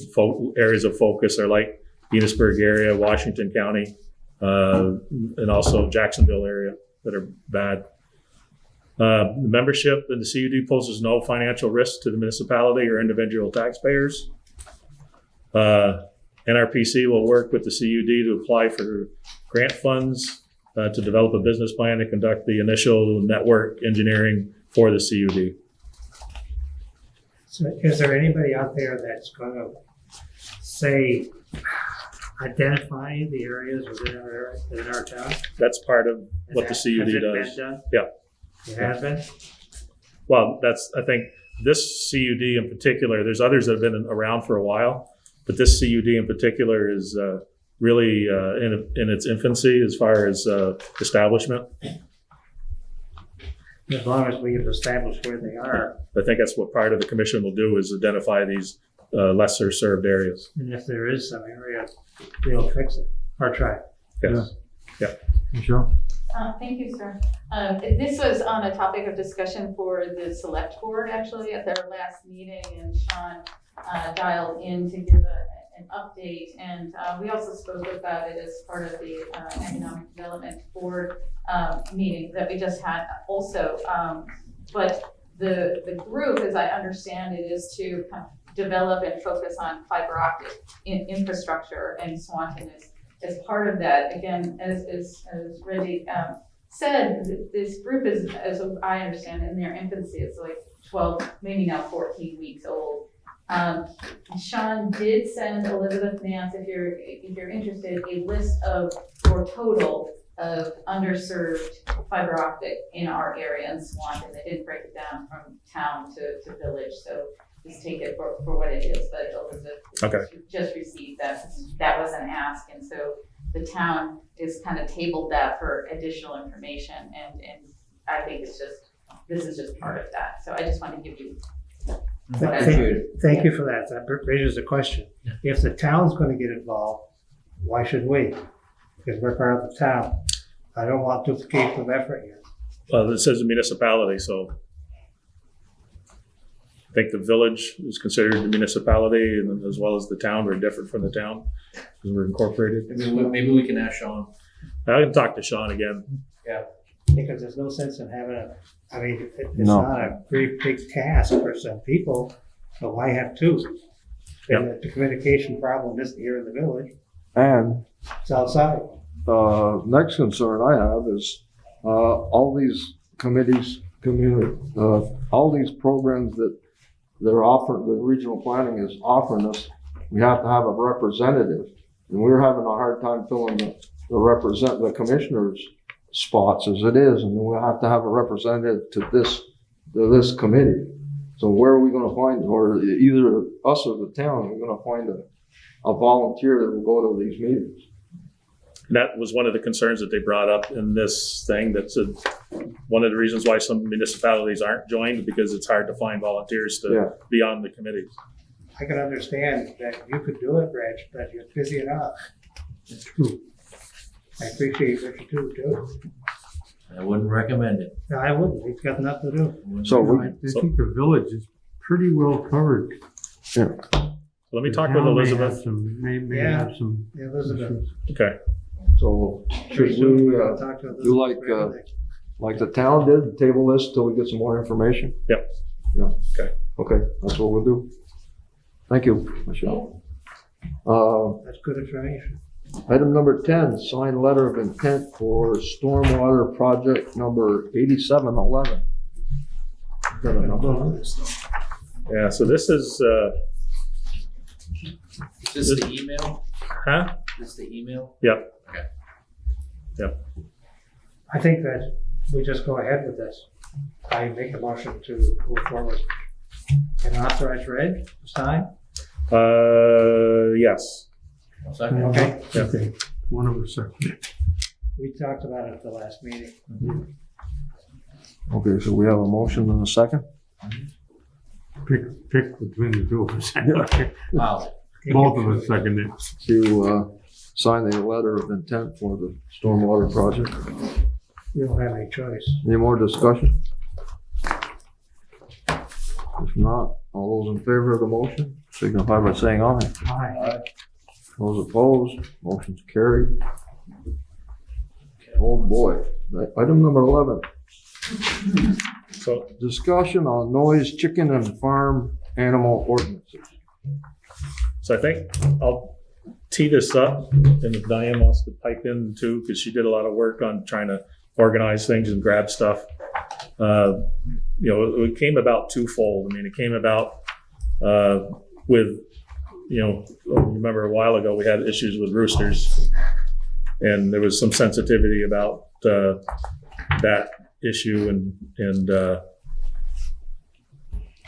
areas of focus are like Enosburg area, Washington County, and also Jacksonville area that are bad. The membership in the CUD poses no financial risk to the municipality or individual taxpayers. NRPC will work with the CUD to apply for grant funds to develop a business plan to conduct the initial network engineering for the CUD. So is there anybody out there that's going to say, identify the areas within our town? That's part of what the CUD Has it does. been done? Yeah. It has been? Well, I think this CUD in particular, there's others that have been around for a while, but this CUD in particular is really in its infancy as far as establishment. As long as we have established where they are, I think that's what part of the commission will do, is identify these lesser served areas. and if there is some area, we'll fix it or try. Yes. Yeah. Michelle? Thank you, sir. This was on a topic of discussion for the select board, actually, at their last meeting, and Sean dialed in to give an update, and we also spoke about it as part of the economic development board meeting that we just had also. But the group, as I understand it, is to kind of develop and focus on fiber optic infrastructure, and Swanton is as part of that. Again, as Reggie said, this group is, as I understand, in their infancy. It's like 12, maybe now 14 weeks old. Sean did send Elizabeth Nance, if you're interested, a list of, for total of underserved fiber optic in our area in Swanton. They didn't break it down from town to village, so just take it for what it is. But Elizabeth just received that. That was an ask, and so the town is kind of tabled that for additional information, and I think this is just part of that. So I just want to give you. Thank you for that. That raises a question. If the town's going to get involved, why should we? Because we're part of the town. I don't want duplication of effort here. Well, it says a municipality, so I think the village is considered the municipality, and as well as the town. We're different from the town because we're incorporated. Maybe we can ask Sean. I can talk to Sean again. Because there's no sense in having it's not a very big task for some people, but why have two? And the communication problem isn't here in the village, And it's outside. next concern I have is all these committees, all these programs that they're offering, the regional planning is offering us, we have to have a representative. And we're having a hard time filling the commissioners' spots as it is, and we'll have to have a representative to this committee. So where are we going to find, or either us or the town, we're going to find a volunteer that will go to these meetings? And that was one of the concerns that they brought up in this thing. That's one of the reasons why some municipalities aren't joined, because it's hard to find volunteers to be on the committees. I can understand that you could do it, Reg, but you're busy enough. It's true. I appreciate what you do too. I wouldn't recommend it. No, I wouldn't. We've got enough to do. So I think the village is pretty well covered. Let me talk with Elizabeth. May have some. Elizabeth. Okay. So should we Talk to do like the town did, table this till we get some more information? Yep. Yeah. Okay. Okay, that's what we'll do. Thank you, Michelle. That's good information. Item number 10, signed letter of intent for stormwater project number 8711. Got a number on this? Yeah, so this is, Is this the email? huh? Is this the email? Yep. Okay. Yep. I think that we just go ahead with this. I make a motion to move forward. And authorize Red to sign? Yes. Second. Okay. Yeah. Okay, one of us seconded. We talked about it at the last meeting. Okay, so we have a motion and a second? Pick between the two of us. Wow. Both of us seconded. To sign the letter of intent for the stormwater project. You don't have any choice. Any more discussion? If not, all those in favor of the motion signify by saying aye. Aye. Those opposed, motion's carried. Oh boy, item number 11, So discussion on noise, chicken and farm animal ordinances. So I think I'll tee this up, and if Diane wants to pipe in too, because she did a lot of work on trying to organize things and grab stuff. It came about twofold. I mean, it came about with, remember a while ago we had issues with roosters, and there was some sensitivity about that issue, and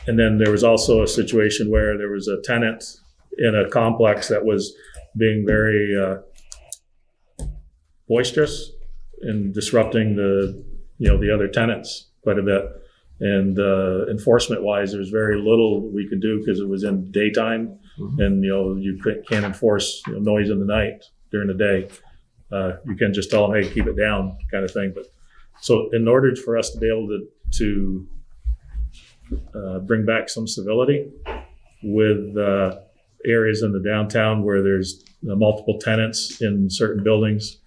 then there was also a situation where there was a tenant in a complex that was being very boisterous and disrupting the other tenants quite a bit. And enforcement wise, there was very little we could do because it was in daytime, and you can't enforce noise in the night during the day. You can just tell them, hey, keep it down, kind of thing. But so in order for us to be able to bring back some civility with areas in the downtown where there's multiple tenants in certain buildings,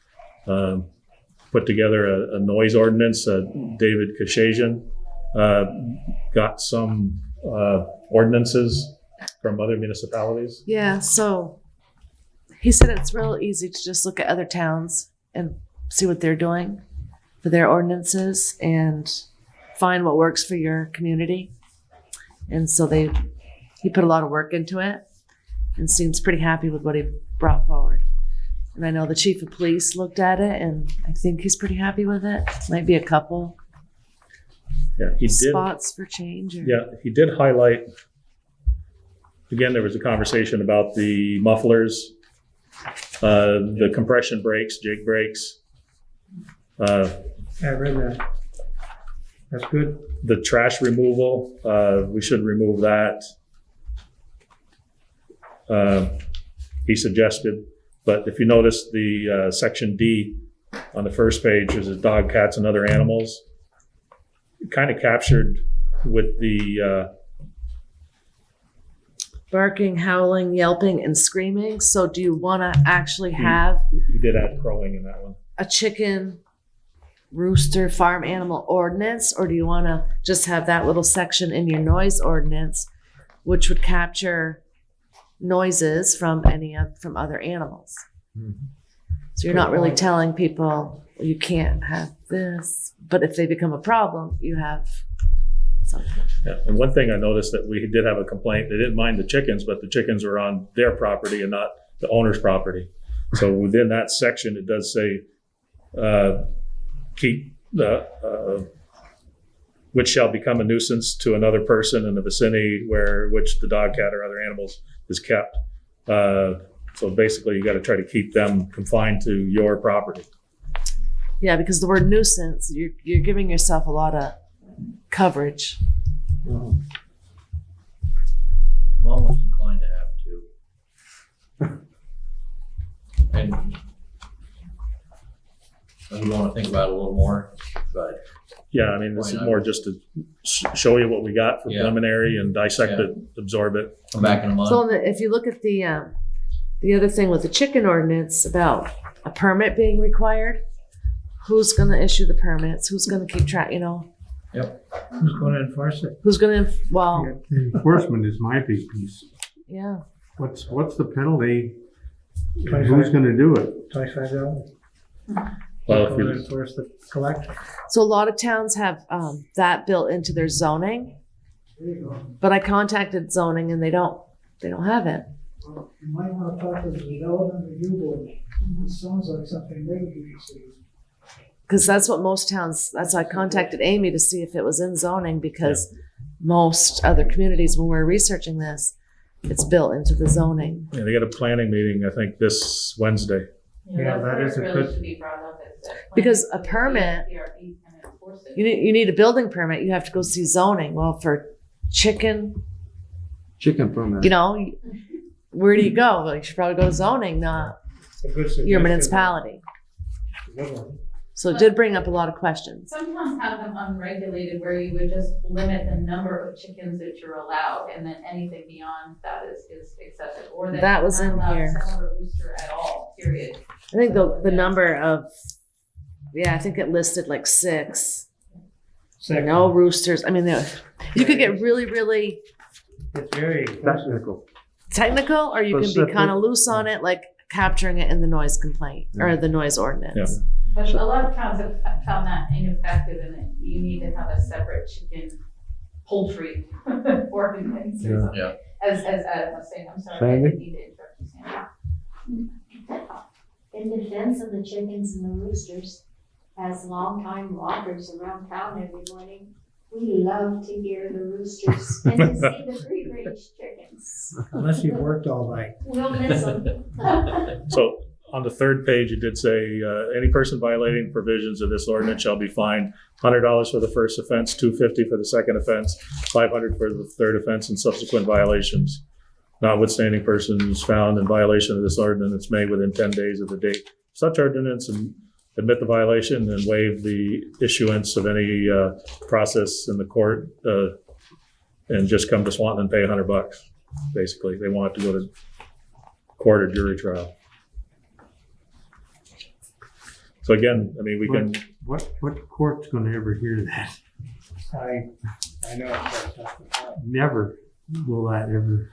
put together a noise ordinance. David Kashajian got some ordinances from other municipalities. Yeah, so he said it's real easy to just look at other towns and see what they're doing for their ordinances and find what works for your community. And so he put a lot of work into it and seems pretty happy with what he brought forward. And I know the chief of police looked at it, and I think he's pretty happy with it. Might be a couple Yeah, he did. spots for change. Yeah, he did highlight. Again, there was a conversation about the mufflers, the compression brakes, jig brakes, I read that. That's good. the trash removal. We should remove that. He suggested, but if you notice the section D on the first page, there's a dog, cats, and other animals. Kind of captured with the Barking, howling, yelping, and screaming. So do you want to actually have he did add crowing in that one. a chicken, rooster, farm animal ordinance, or do you want to just have that little section in your noise ordinance, which would capture noises from from other animals? So you're not really telling people you can't have this, but if they become a problem, you have something. Yeah. And one thing I noticed that we did have a complaint. They didn't mind the chickens, but the chickens were on their property and not the owner's property. So within that section, it does say keep the which shall become a nuisance to another person in the vicinity which the dog, cat, or other animals is kept. So basically, you got to try to keep them confined to your property. Yeah, because the word nuisance, you're giving yourself a lot of coverage. I'm almost inclined to have to. And we want to think about it a little more, but Yeah, I mean, this is more just to show you what we got for Yeah. preliminary and dissect Yeah. it, absorb it. come back in a month. So if you look at the other thing with the chicken ordinance about a permit being required, who's going to issue the permits? Who's going to keep track? Who's going to enforce it? Who's going to? Well, The enforcement is my big piece. yeah. What's the penalty? 25. Who's gonna do it? $25. Well, if Going to you, enforce the collector. So a lot of towns have that built into their zoning, There you go. but I contacted zoning and they don't have it. Well, you might want to talk to the development review board. It sounds like something they would be interested in. Because that's what most towns, that's why I contacted Amy to see if it was in zoning, because most other communities, when we're researching this, it's built into the zoning. Yeah, they got a planning meeting, I think, this Wednesday. Yeah, that is a really good- should be brought up at the Because planning, a permit- so the PRB can enforce it. You need a building permit, you have to go see zoning. Well, for chicken, permit. you know, where do you go? Well, you should probably go to zoning, not It's a good your suggestion. municipality. Good one. So it did bring up a lot of questions. Some towns have them unregulated where you would just limit the number of chickens that you're allowed, and then anything beyond that is excessive, or That was you're in not allowed here. to sell a rooster at all, period. I think the number of, I think it listed like 6. Second, No roosters. I mean, you could get really, really it's very Technical. technical, or you can be Specific. kind of loose on it, like capturing it in the noise complaint or the noise ordinance. But a lot of towns have found that ineffective, and that you need to have a separate chicken poultry ordinance or something. Yeah. As Adam was saying, I'm sorry, I Sandy? didn't mean to interrupt you, Sandy. In defense of the chickens and the roosters, as longtime walkers around town every morning, we love to hear the roosters and to see the free-range chickens. unless you've worked all night. We'll miss them. So on the third page, it did say, any person violating provisions of this ordinance shall be fined $100 for the first offense, $250 for the second offense, $500 for the third offense and subsequent violations. Notwithstanding persons found in violation of this ordinance made within 10 days of the date such ordinance and admit the violation and waive the issuance of any process in the court and just come to Swanton and pay $100. Basically, they want to go to court or jury trial. So again, I mean, we can, What court's gonna ever hear that? I know. Never will that ever.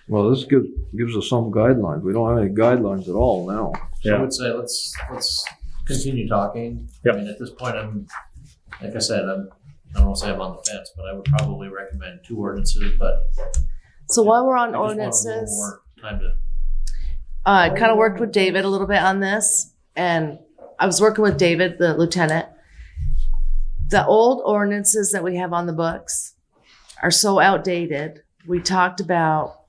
Well, this gives us some guidelines. We don't have any guidelines at all now. So I Yeah. would say let's continue talking. Yep. I mean, at this point, like I said, I don't want to say I'm on the fence, but I would probably recommend 2 ordinances, but So while we're on I just want a little ordinances, more time to. I kind of worked with David a little bit on this, and I was working with David, the lieutenant. The old ordinances that we have on the books are so outdated. We talked about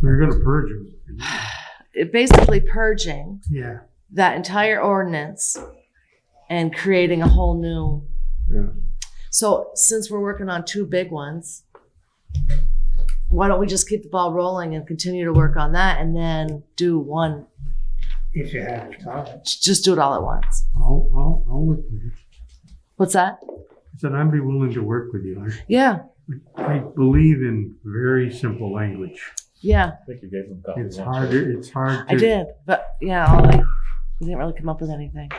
We're gonna purge them. it basically purging Yeah. that entire ordinance and creating a whole new. Yeah. So since we're working on 2 big ones, why don't we just keep the ball rolling and continue to work on that and then do one, If you have the time. just do it all at once. I'll work with you. What's that? I said I'd be willing to work with you. Yeah, I believe in very simple language. yeah, I think you gave them copies. It's hard to. I did. But yeah, we didn't really come up with anything.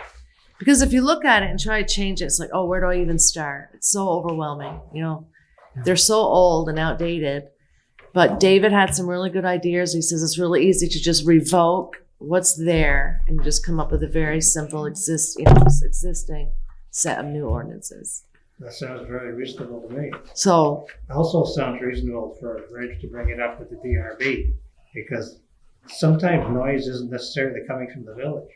Because if you look at it and try to change it, it's like, oh, where do I even start? It's so overwhelming, you know? They're so old and outdated. But David had some really good ideas. He says it's really easy to just revoke what's there and just come up with a very simple existing set of new ordinances. That sounds very reasonable to me. So, Also sounds reasonable for Rich to bring it up with the DRB, because sometimes noise isn't necessarily coming from the village.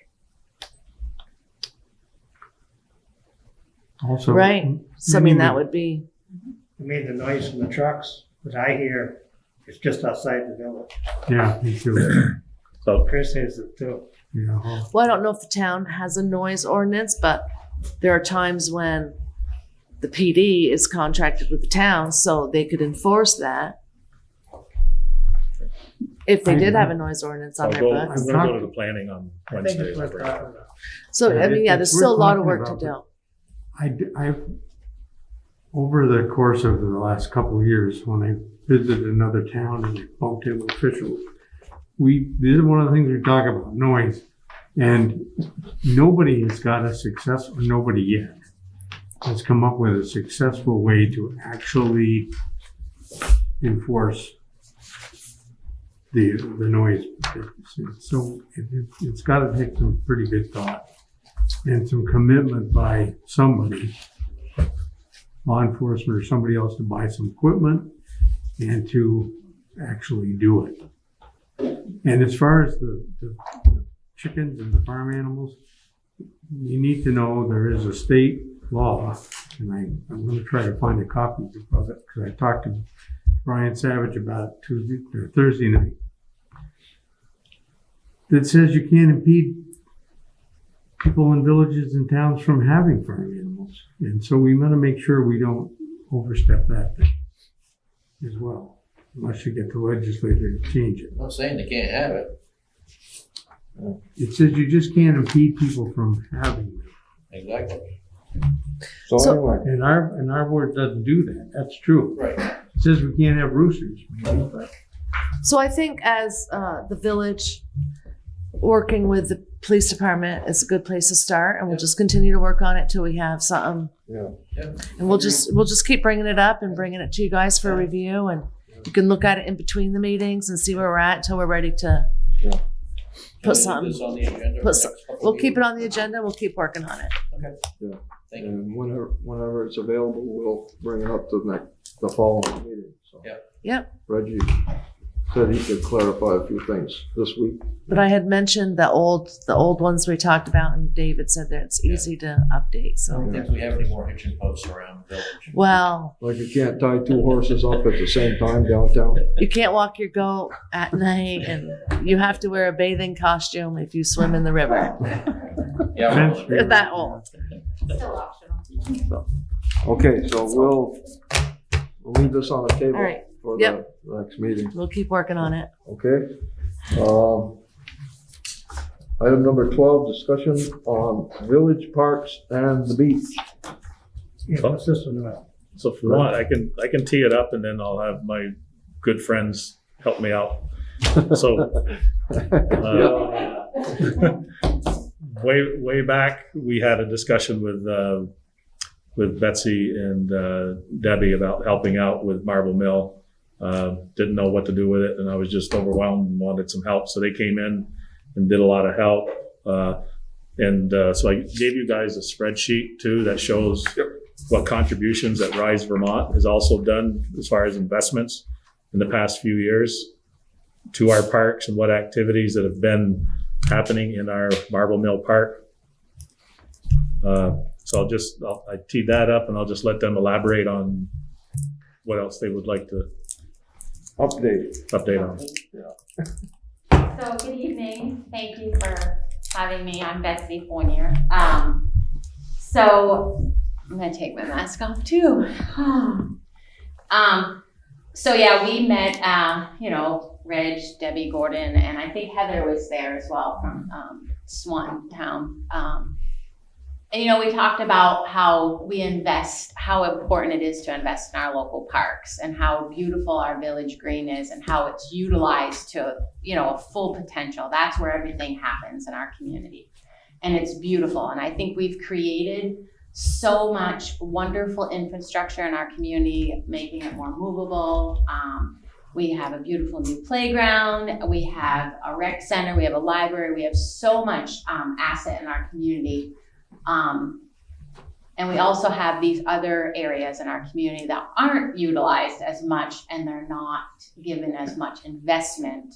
Also, right. So, I mean, that would be, I mean, the noise from the trucks that I hear is just outside the village. Yeah, me too. So Chris hears it too. Yeah. well, I don't know if the town has a noise ordinance, but there are times when the PD is contracted with the town, so they could enforce that. If they did have a noise ordinance on I'll their go, books. I'm going to go to the planning on I think Wednesday. it's worth talking about. So, I mean, yeah, It's there's still a worth lot of talking work to about, do. I've over the course of the last couple of years, when I visited another town and bumped into officials, this is one of the things we talk about, noise. And nobody has got a successful, nobody yet has come up with a successful way to actually enforce the noise. So it's got to take some pretty good thought and some commitment by somebody, law enforcement or somebody else, to buy some equipment and to actually do it. And as far as the chickens and the farm animals, you need to know there is a state law, and I'm going to try to find a copy of it because I talked to Brian Savage about it Tuesday or Thursday night, that says you can't impede people in villages and towns from having farm animals. And so we want to make sure we don't overstep that thing as well, unless you get the legislature to change it. I'm not saying they can't have it. It says you just can't impede people from having them. Exactly. So So- anyway, And our word doesn't do that. That's true. Right. It says we can't have roosters. Maybe, but So I think as the village, working with the police department is a good place to start, and we'll just continue to work on it till we have something. yeah, And we'll just keep bringing it up and bringing it to you guys for review, and you can look at it in between the meetings and see where we're at until we're ready to Yeah. put Can we something. leave this on the agenda for Put the some- next couple We'll of keep it meetings? on the agenda. We'll keep working on it. Okay. Yeah. Thank you. and whenever it's available, we'll bring it up to the following meeting, so. Yeah. Yep. Reggie said he could clarify a few things this week. But I had mentioned the old ones we talked about, and David said that it's easy to update. I So, don't think we have any more hitching posts around the village. well, Like you can't tie two horses up at the same time downtown. you can't walk your goat at night, and you have to wear a bathing costume if you swim in the river. Yeah, Fence well, They're that old. Still optional. Okay, so we'll leave this on the table All right. for Yep. the next meeting, We'll keep working on it. okay? Item number 12, discussion on village parks and the beach. Yeah, what's this one about? So if you want, I can tee it up, and then I'll have my good friends help me out. So way back, we had a discussion with Betsy and Debbie about helping out with Marble Mill. Didn't know what to do with it, and I was just overwhelmed and wanted some help. So they came in and did a lot of help. So I gave you guys a spreadsheet too that shows what contributions that Rise Vermont has also done as far as investments in the past few years to our parks and what activities that have been happening in our Marble Mill Park. So I teed that up, and I'll just let them elaborate on what else they would like to update on. So good evening. Thank you for having me. I'm Betsy Fournier. So I'm gonna take my mask off too. So yeah, we met, Reg, Debbie Gordon, and I think Heather was there as well from Swanton town. And we talked about how how important it is to invest in our local parks and how beautiful our village green is and how it's utilized to, a full potential. That's where everything happens in our community. And it's beautiful. And I think we've created so much wonderful infrastructure in our community, making it more movable. We have a beautiful new playground. We have a rec center. We have a library. We have so much asset in our community. And we also have these other areas in our community that aren't utilized as much, and they're not given as much investment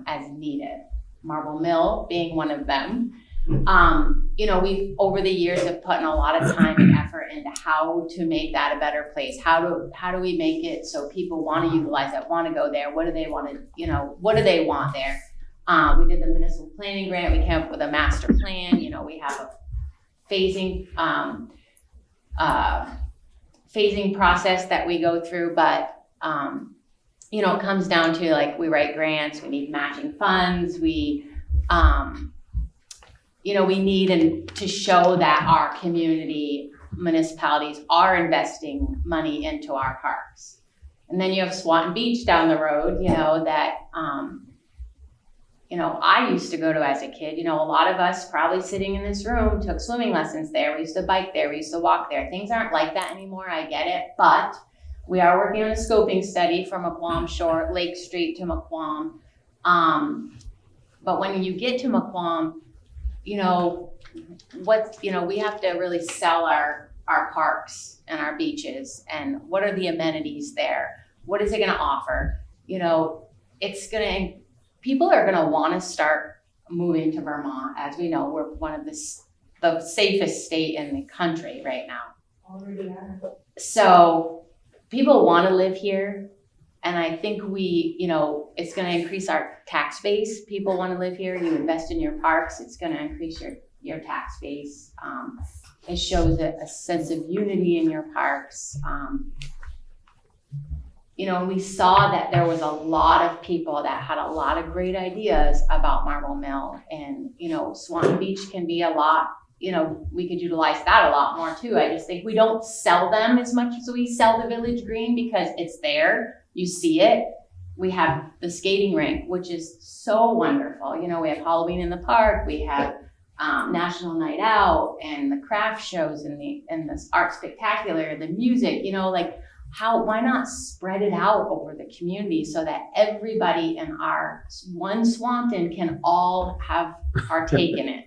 as needed. Marble Mill being one of them. We've over the years have put in a lot of time and effort into how to make that a better place. How do we make it so people want to utilize it, want to go there? What do they want to, what do they want there? We did the municipal planning grant. We came up with a master plan. We have a phasing process that we go through, but it comes down to we write grants, we need matching funds, we need to show that our community municipalities are investing money into our parks. And then you have Swanton Beach down the road, that I used to go to as a kid. A lot of us probably sitting in this room took swimming lessons there. We used to bike there. We used to walk there. Things aren't like that anymore. I get it. But we are working on a scoping study from Mequam Shore, Lake Street to Mequam. But when you get to Mequam, we have to really sell our parks and our beaches. And what are the amenities there? What is it going to offer? People are going to want to start moving to Vermont. As we know, we're one of the safest state in the country right now. Already are. So people want to live here. And I think it's going to increase our tax base. People want to live here. You invest in your parks, it's going to increase your tax base. It shows a sense of unity in your parks. We saw that there was a lot of people that had a lot of great ideas about Marble Mill, and, Swanton Beach can be a lot, we could utilize that a lot more too. I just think we don't sell them as much as we sell the Village Green because it's there, you see it. We have the skating rink, which is so wonderful. We have Halloween in the park, we have National Night Out and the craft shows and the art spectacular, the music, why not spread it out over the community so that everybody in our one Swanton can all have partake in it.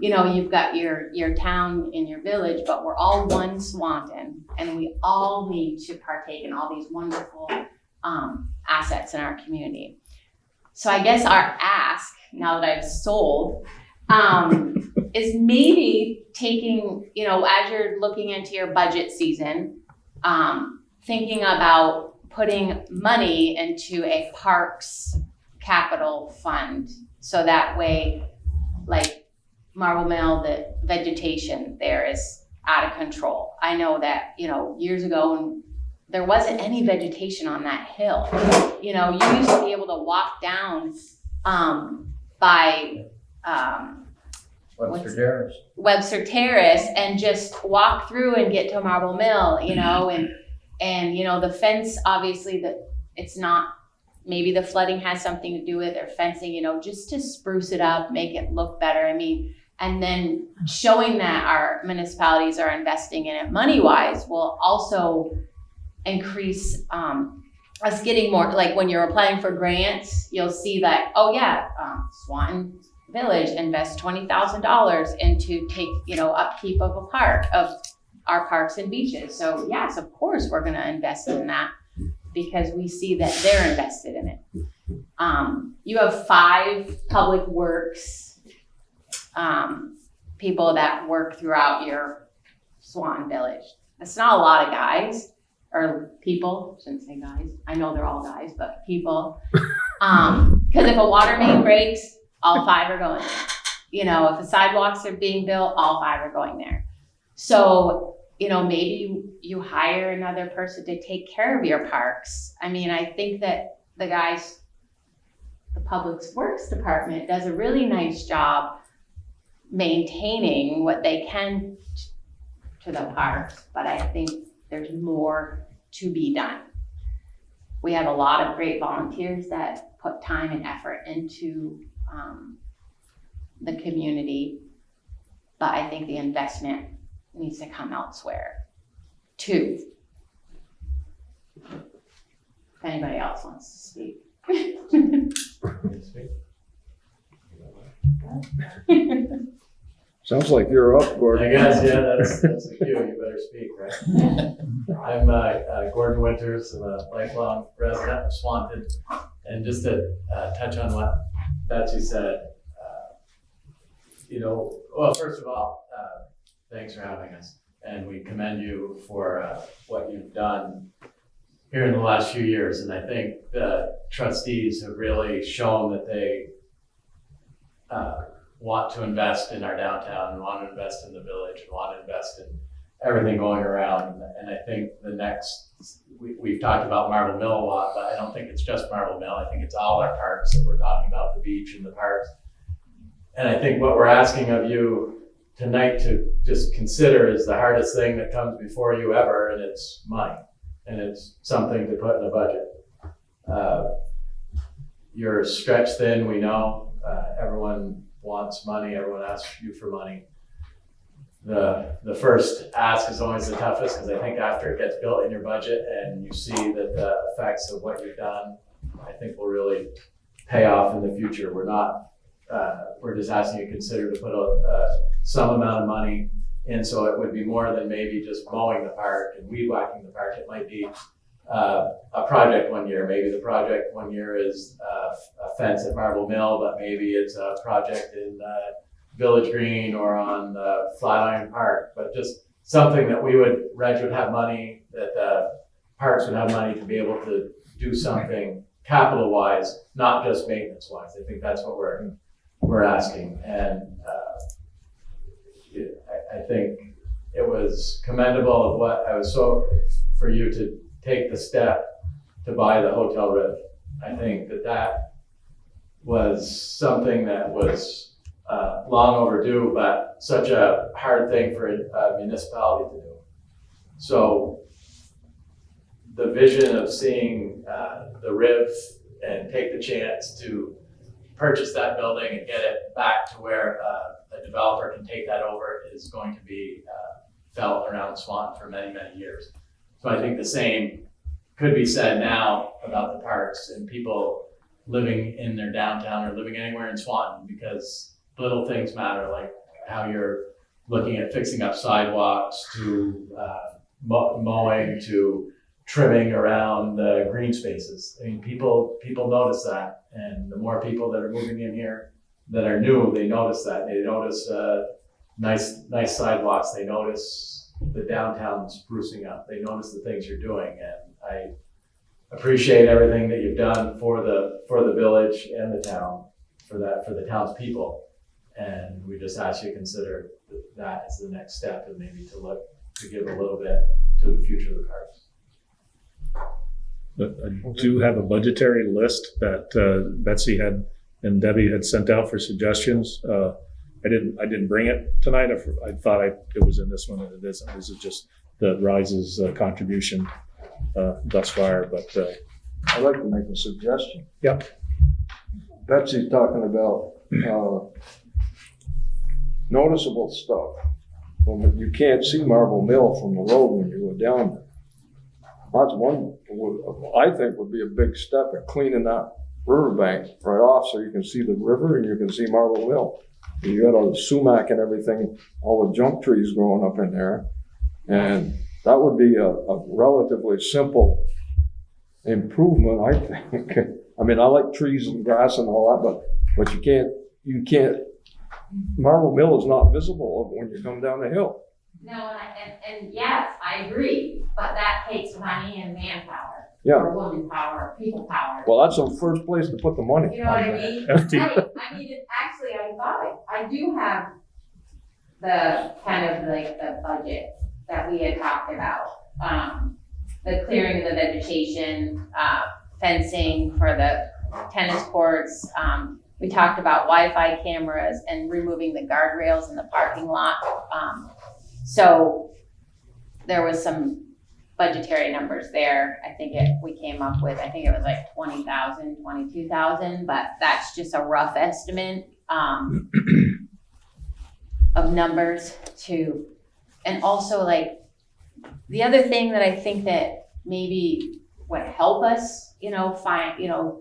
You've got your town and your village, but we're all one Swanton, and we all need to partake in all these wonderful assets in our community. So I guess our ask, now that I've sold, is maybe taking, as you're looking into your budget season, thinking about putting money into a parks capital fund. So that way, like Marble Mill, the vegetation there is out of control. I know that, years ago when there wasn't any vegetation on that hill, you used to be able to walk down by Webster Terrace and just walk through and get to Marble Mill, and the fence, obviously that it's not, maybe the flooding has something to do with it, or fencing, just to spruce it up, make it look better. And then showing that our municipalities are investing in it money-wise will also increase us getting more, like when you're applying for grants, you'll see that, Swanton Village invests $20,000 into upkeep of a park, of our parks and beaches. So yes, of course, we're going to invest in that because we see that they're invested in it. You have 5 public works people that work throughout your Swanton Village. That's not a lot of guys or people. Shouldn't say guys. I know they're all guys, but people. Because if a water main breaks, all 5 are going there. If the sidewalks are being built, all 5 are going there. So, maybe you hire another person to take care of your parks. I think that the Public Works Department does a really nice job maintaining what they can to the parks, but I think there's more to be done. We have a lot of great volunteers that put time and effort into the community, but I think the investment needs to come elsewhere too. If anybody else wants to speak. Sounds like you're up, Gordon. I guess, yeah, that's the cue. You better speak, right? I'm Gordon Winters. I'm a lifelong resident of Swanton. And just to touch on what Betsy said, well, first of all, thanks for having us. And we commend you for what you've done here in the last few years. And I think the trustees have really shown that they want to invest in our downtown and want to invest in the village and want to invest in everything going around. And I think we've talked about Marble Mill a lot, but I don't think it's just Marble Mill. I think it's all our parks that we're talking about, the beach and the parks. And I think what we're asking of you tonight to just consider is the hardest thing that comes before you ever, and it's money. And it's something to put in a budget. You're stretched thin, we know. Everyone wants money, everyone asks you for money. The first ask is always the toughest, because I think after it gets built in your budget and you see that the effects of what you've done, I think will really pay off in the future. We're just asking you to consider to put some amount of money in, so it would be more than maybe just mowing the park and weed whacking the park. It might be a project one year. Maybe the project one year is a fence at Marble Mill, but maybe it's a project in Village Green or on Flatiron Park. But just something that Reg would have money, that parks would have money to be able to do something capital-wise, not just maintenance-wise. I think that's what we're asking. And I think it was commendable of what I was for you to take the step to buy the hotel roof. I think that was something that was long overdue, but such a hard thing for a municipality to do. So the vision of seeing the RIV and take the chance to purchase that building and get it back to where a developer can take that over is going to be felt around Swanton for many, many years. So I think the same could be said now about the parks and people living in their downtown or living anywhere in Swanton, because little things matter, like how you're looking at fixing up sidewalks to mowing to trimming around the green spaces. I mean, people notice that, and the more people that are moving in here that are new, they notice that. They notice nice sidewalks. They notice the downtown sprucing up. They notice the things you're doing, and I appreciate everything that you've done for the village and the town, for the town's people. And we just ask you to consider that as the next step, and maybe to give a little bit to the future of the parks. But I do have a budgetary list that Betsy had and Debbie had sent out for suggestions. I didn't bring it tonight. I thought it was in this one, and it isn't. This is just the Rise's contribution thus far. But I'd like to make a suggestion. Yep. Betsy's talking about noticeable stuff. Well, you can't see Marble Mill from the road when you go down there. That's one, I think, would be a big step in cleaning that riverbank right off so you can see the river and you can see Marble Mill. You got all the sumac and everything, all the junk trees growing up in there. And that would be a relatively simple improvement, I think. I mean, I like trees and grass and all that, but you can't, Marble Mill is not visible when you come down the hill. No, and yes, I agree, but that takes money and manpower. Yeah. Or woman power, people power. Well, that's the first place to put the money. You know what I mean? FT. Right. I mean, actually, I thought it. I do have the kind of like the budget that we had talked about. The clearing of the vegetation, fencing for the tennis courts. We talked about Wi-Fi cameras and removing the guardrails in the parking lot. So there was some budgetary numbers there. I think we came up with, I think it was like 20,000, 22,000, but that's just a rough estimate of numbers too. And also, like, the other thing that I think that maybe would help us, find,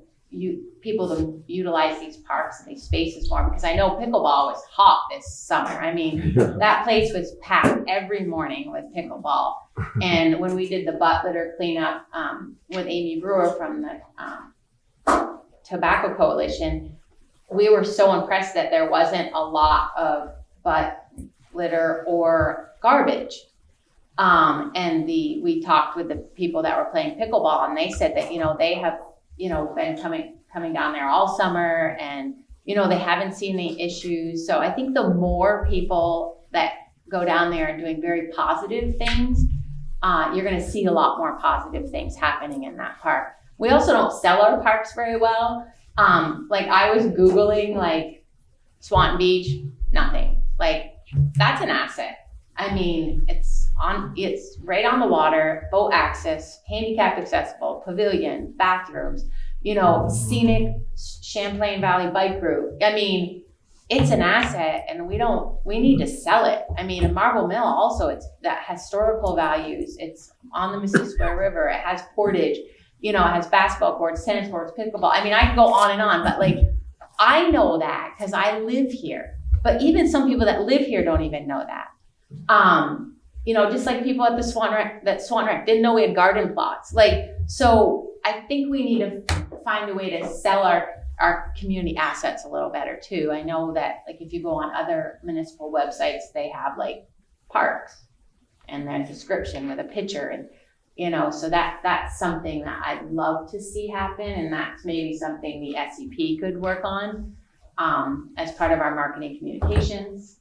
people to utilize these parks and these spaces more, because I know pickleball was hot this summer. I mean, that place was packed every morning with pickleball. And when we did the butt litter cleanup with Amy Brewer from the Tobacco Coalition, we were so impressed that there wasn't a lot of butt litter or garbage. And we talked with the people that were playing pickleball, and they said that, they have, been coming down there all summer, and, they haven't seen any issues. So I think the more people that go down there and doing very positive things, you're gonna see a lot more positive things happening in that park. We also don't sell our parks very well. Like, I was Googling like Swanton Beach, nothing. Like, that's an asset. I mean, it's right on the water, boat access, handicap accessible, pavilion, bathrooms, scenic Champlain Valley bike route. I mean, it's an asset, and we need to sell it. I mean, in Marble Mill also, it's that historical values. It's on the Mississippi River. It has portage, it has basketball courts, tennis courts, pickleball. I mean, I can go on and on, but like, I know that because I live here. But even some people that live here don't even know that. just like people at the Swan Rec didn't know we had garden plots. Like, so I think we need to find a way to sell our community assets a little better too. I know that like if you go on other municipal websites, they have like parks and their description with a picture, and so that's something that I'd love to see happen, and that's maybe something the SCP could work on as part of our marketing communications.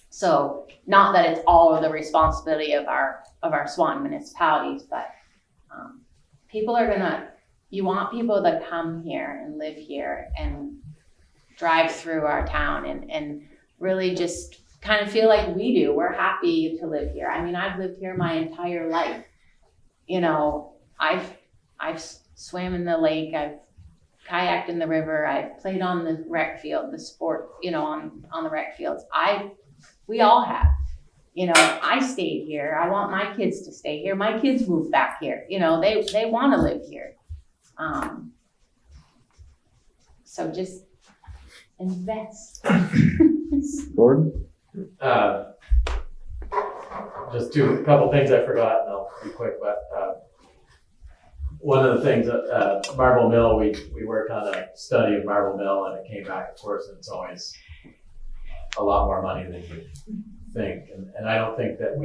So not that it's all of the responsibility of our Swanton municipalities, but you want people to come here and live here and drive through our town and really just kind of feel like we do. We're happy to live here. I mean, I've lived here my entire life. I've swam in the lake, I've kayaked in the river, I've played on the rec field, the sport, on the rec fields. We all have. I stayed here. I want my kids to stay here. My kids moved back here. They want to live here. So just invest. Gordon? Just a couple things I forgot, and I'll be quick, but one of the things that Marble Mill, we worked on a study of Marble Mill, and it came back, of course, and it's always a lot more money than you think. And I don't think that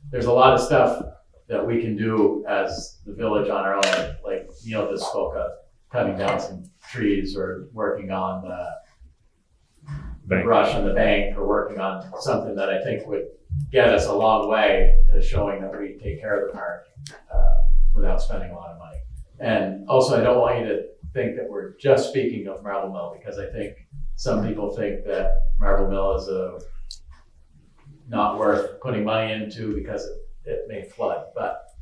there's a lot of stuff that we can do as the village on our own, like Neil just spoke of, cutting down some trees or working on the brush on the bank, or working on something that I think would get us a long way to showing that we take care of the park without spending a lot of money. And also, I don't want you to think that we're just speaking of Marble Mill, because I think some people think that Marble Mill is not worth putting money into because it may flood. But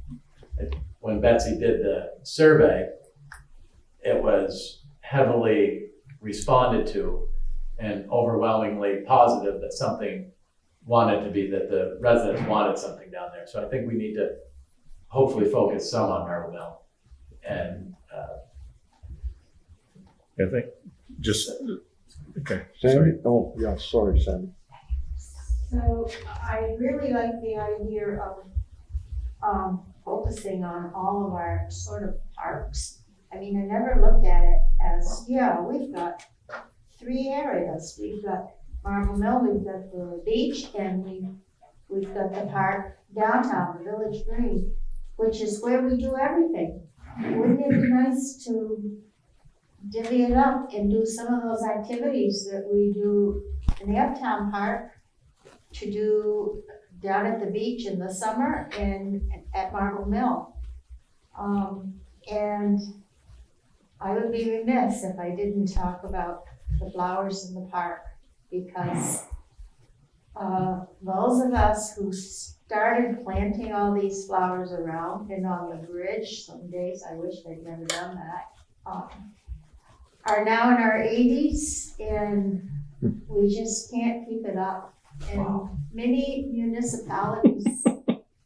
when Betsy did the survey, it was heavily responded to and overwhelmingly positive that something that the residents wanted something down there. So I think we need to hopefully focus some on Marble Mill. And I think just, okay. Sandy? Oh, yeah, sorry, Sandy. So I really like the idea of focusing on all of our sort of parks. I mean, I never looked at it as, we've got 3 areas. We've got Marble Mill, we've got the beach, and we've got the park downtown, the Village Green, which is where we do everything. Wouldn't it be nice to divvy it up and do some of those activities that we do in the Uptown Park to do down at the beach in the summer and at Marble Mill? And I would be remiss if I didn't talk about the flowers in the park, because those of us who started planting all these flowers around and on the bridge, some days I wish they'd never done that, are now in our 80s, and we just can't keep it up. And many municipalities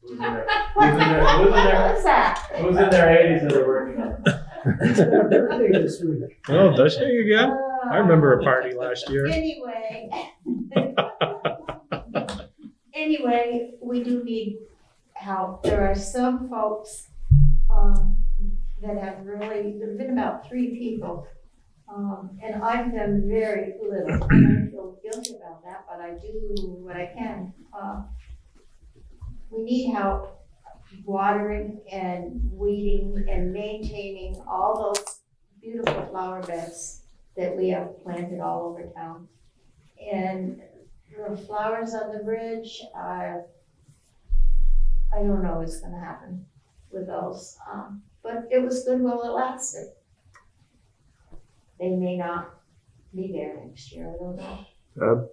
who's in their 80s that are working on it? Oh, does she again? I remember a party last year. Anyway, we do need help. There are some folks that have really, there have been about 3 people, and I've done very little. And I feel guilty about that, but I do what I can. We need help watering and weeding and maintaining all those beautiful flower beds that we have planted all over town. And the flowers on the bridge, I don't know what's gonna happen with those, but it was good while it lasted. They may not be there next year, I don't know.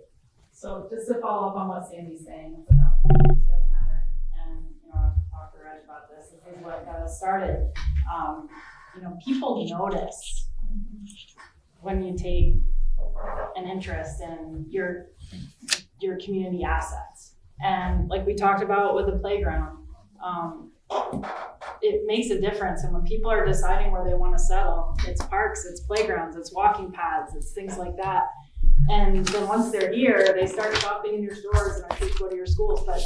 So just to follow up on what Sandy's saying, it's about details matter, and I've talked to Reg about this. This is what got us started. People notice when you take an interest in your community assets, and like we talked about with the playground, it makes a difference. And when people are deciding where they want to settle, it's parks, it's playgrounds, it's walking paths, it's things like that. And then once they're here, they start shopping in your stores, and our kids go to your schools. But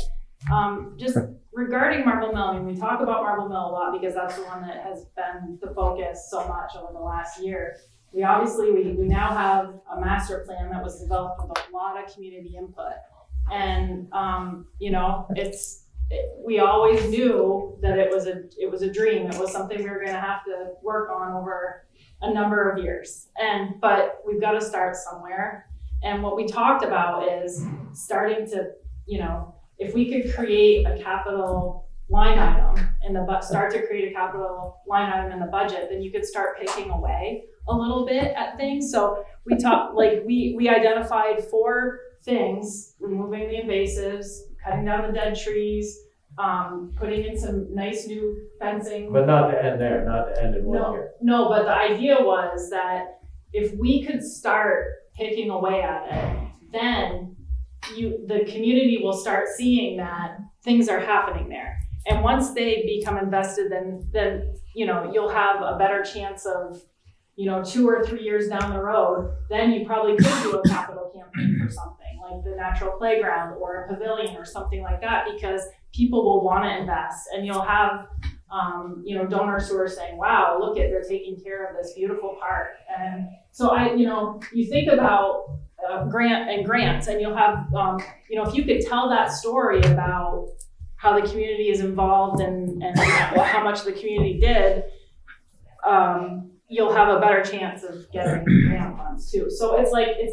Just regarding Marble Mill, I mean, we talk about Marble Mill a lot because that's the one that has been the focus so much over the last year. We now have a master plan that was developed with a lot of community input. And, we always knew that it was a dream. It was something we were gonna have to work on over a number of years. But we've got to start somewhere. And what we talked about is starting to, if we could create a capital line item start to create a capital line item in the budget, then you could start picking away a little bit at things. So we talked, we identified 4 things: removing the invasives, cutting down the dead trees, putting in some nice new fencing. But not to end there, not to end in one year. No, but the idea was that if we could start picking away at it, then the community will start seeing that things are happening there. And once they become invested, then you'll have a better chance of, 2 or 3 years down the road, then you probably could do a capital campaign for something like the natural playground or a pavilion or something like that, because people will want to invest, and you'll have donors who are saying, wow, look at, they're taking care of this beautiful park. And so you think about grants, and you'll have, if you could tell that story about how the community is involved and how much the community did, you'll have a better chance of getting grant funds too. So it's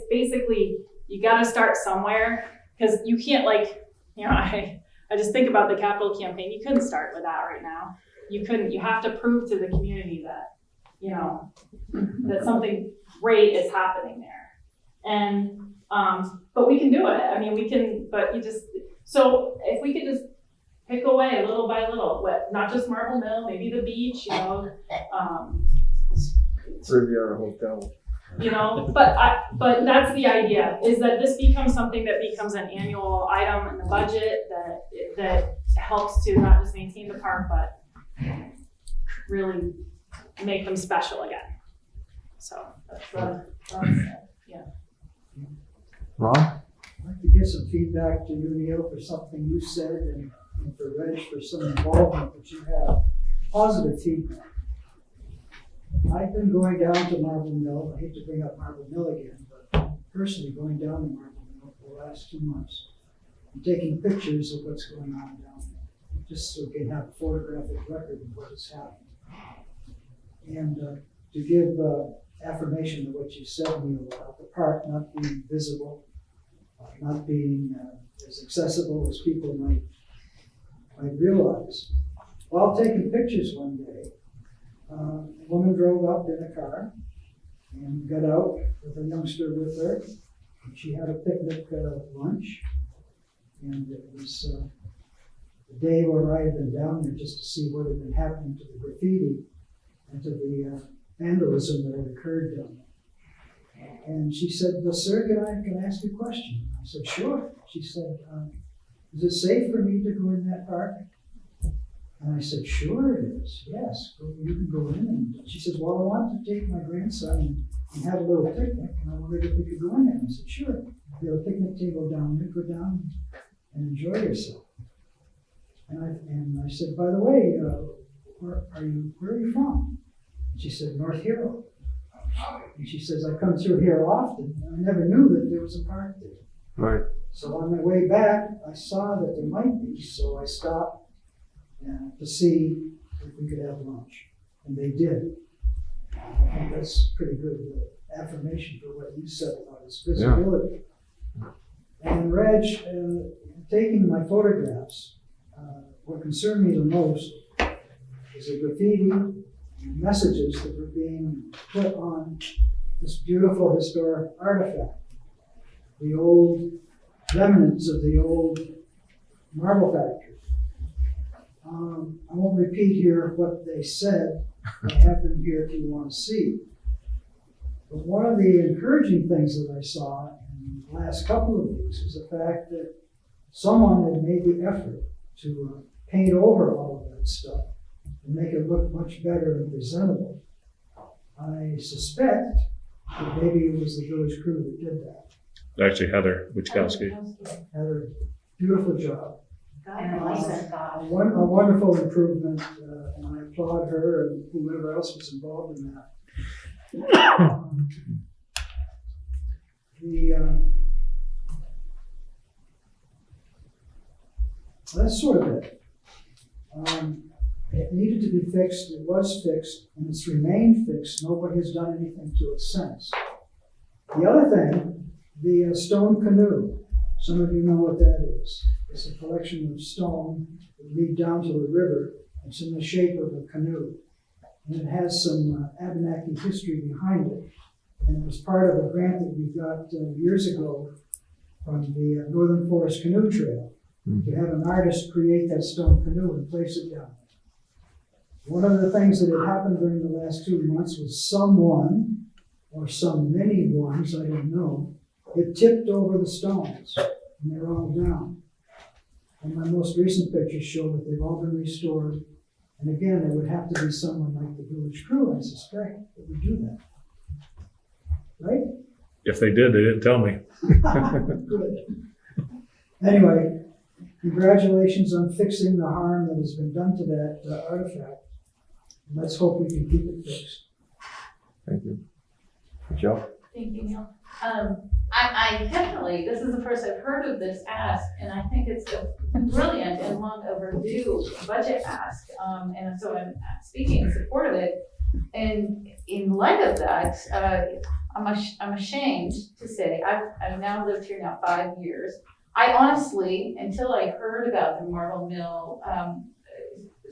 basically, you got to start somewhere, because you can't I just think about the capital campaign. You couldn't start with that right now. You couldn't. You have to prove to the community that, that something great is happening there. And, but we can do it. I mean, we can, but so if we could just pick away little by little, not just Marble Mill, maybe the beach, Riviera Hotel. But that's the idea, is that this becomes something that becomes an annual item in the budget that helps to not just maintain the park, but really make them special again. So that's yeah. Ron? I'd like to get some feedback to you, Neil, for something you said, and for Reg for some involvement that you have. Positive feedback. I've been going down to Marble Mill. I hate to bring up Marble Mill again, but personally going down to Marble Mill for the last 2 months and taking pictures of what's going on down there, just so we can have a photographic record of what has happened. And to give affirmation to what you said, Neil, about the park not being visible, not being as accessible as people might realize. While taking pictures one day, a woman drove up in a car and got out with a youngster with her. And she had a picnic lunch, and it was the day where I had been down there just to see what had been happening to the graffiti and to the vandalism that had occurred down there. And she said, well, sir, can I ask you a question? I said, sure. She said, is it safe for me to go in that park? And I said, sure it is, yes, you can go in. And she says, well, I want to take my grandson and have a little picnic, and I wondered if we could go in there. And I said, sure, we have a picnic table down there, go down and enjoy yourself. And I said, by the way, where are you from? And she said, North Hero. And she says, I come through here often, and I never knew that there was a park there. Right. So on my way back, I saw that there might be, so I stopped to see if we could have lunch. And they did. I think that's pretty good affirmation for what you said about its visibility. Yeah. And Reg, taking my photographs, what concerned me the most is the graffiti and messages that were being put on this beautiful historic artifact. The old remnants of the old marble factory. I won't repeat here what they said. I have them here if you want to see. But one of the encouraging things that I saw in the last couple of weeks was the fact that someone had made the effort to paint over all of that stuff and make it look much better and presentable. I suspect that maybe it was the village crew that did that. Actually, Heather Wichkowski. Heather, beautiful job. And a licensed A golf. wonderful improvement, and I applaud her and whoever else was involved in that. That's sort of it. It needed to be fixed, it was fixed, and it's remained fixed. Nobody has done anything to it since. The other thing, the Stone Canoe, some of you know what that is. It's a collection of stone that lead down to the river. It's in the shape of a canoe. And it has some Abenaki history behind it. And it was part of a grant that we got years ago from the Northern Forest Canoe Trail to have an artist create that stone canoe and place it down there. One of the things that had happened during the last 2 months was someone, or some many ones, I don't know, it tipped over the stones and they're all down. And my most recent pictures show that they've all been restored. And again, there would have to be someone like the village crew, I suspect, that would do that. Right? If they did, they didn't tell me. Good. Anyway, congratulations on fixing the harm that has been done to that artifact. And let's hope we can keep it fixed. Thank you. Michelle? Thank you, Neil. I definitely, this is the first I've heard of this ask, and I think it's a brilliant and long overdue budget ask. And so I'm speaking in support of it. And in light of that, I'm ashamed to say, I've now lived here now 5 years. I honestly, until I heard about the Marble Mill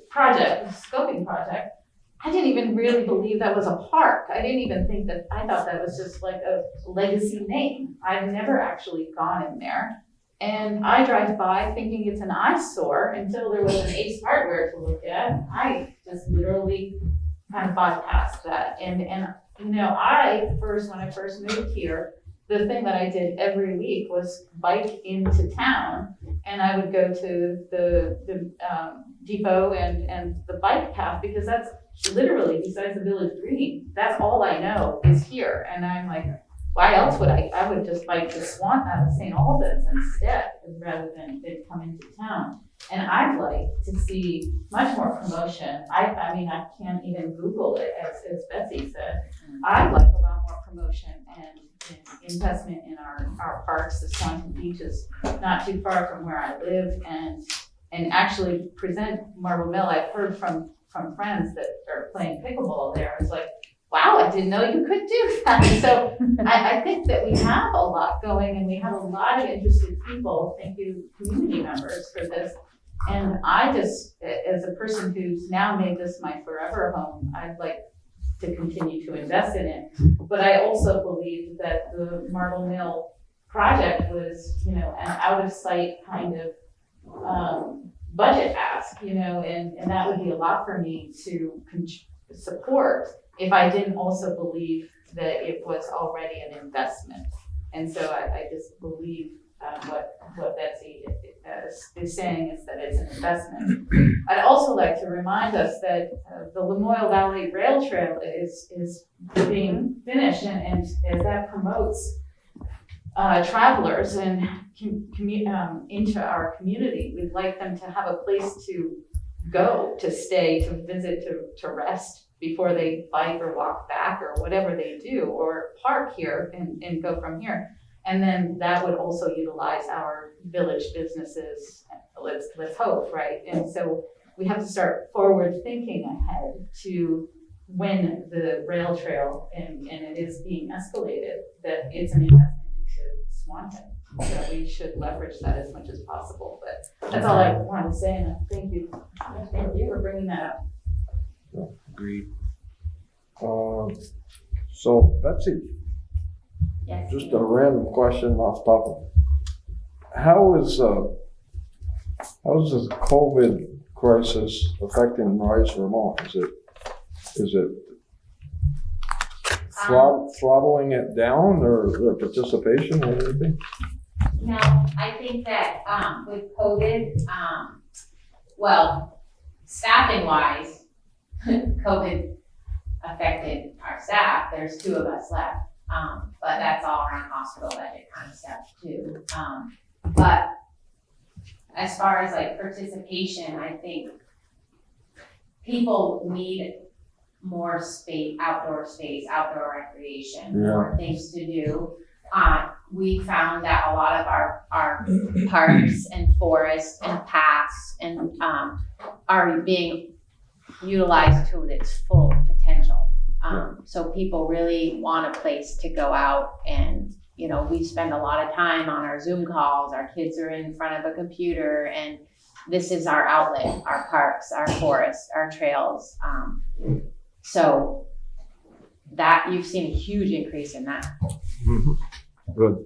project, the scoping project, I didn't even really believe that was a park. I didn't even think that, I thought that was just like a legacy name. I've never actually gone in there. And I drive by thinking it's an eyesore until there was an Ace Hardware to look at. I just literally kind of bypassed that. And you know, when I first moved here, the thing that I did every week was bike into town, and I would go to the depot and the bike path, because that's literally besides the village green. That's all I know is here, and I'm like, why else would I would just bike to Swanton out of St. Albans instead, rather than come into town. And I'd like to see much more promotion. I mean, I can't even Google it, as Betsy said. I'd like a lot more promotion and investment in our parks. The Swanton Beach is not too far from where I live, and actually present Marble Mill. I've heard from friends that are playing pickleball there. It's like, wow, I didn't know you could do that. So I think that we have a lot going, and we have a lot of interested people. Thank you, community members, for this. And I just, as a person who's now made this my forever home, I'd like to continue to invest in it. But I also believe that the Marble Mill project was, you know, an out of sight kind of budget ask, you know, and that would be a lot for me to support if I didn't also believe that it was already an investment. And so I just believe what Betsy is saying is that it's an investment. I'd also like to remind us that the Lamoille Valley Rail Trail is being finished, and as that promotes travelers and into our community, we'd like them to have a place to go, to stay, to visit, to rest before they bike or walk back or whatever they do, or park here and go from here. And then that would also utilize our village businesses, let's hope, right? And so we have to start forward thinking ahead to when the rail trail, and it is being escalated, that it's an investment into Swanton. So we should leverage that as much as possible. But that's all I wanted to say, and thank you for bringing that up. Agreed. So Betsy, Yes. just a random question off topic. How is this COVID crisis affecting Rise Vermont? Is it throttling it down, or their participation or anything? No, I think that with COVID, well, staffing wise, COVID affected our staff. There's 2 of us left, but that's all around hospital budget kind of stuff too. But as far as like participation, I think people need more space, outdoor recreation, more things to do. We found that a lot of our parks and forests and paths and are being utilized to its full potential. So people really want a place to go out, and you know, we spend a lot of time on our Zoom calls. Our kids are in front of a computer, and this is our outlet: our parks, our forests, our trails. So that you've seen a huge increase in that. Mm-hmm. Good.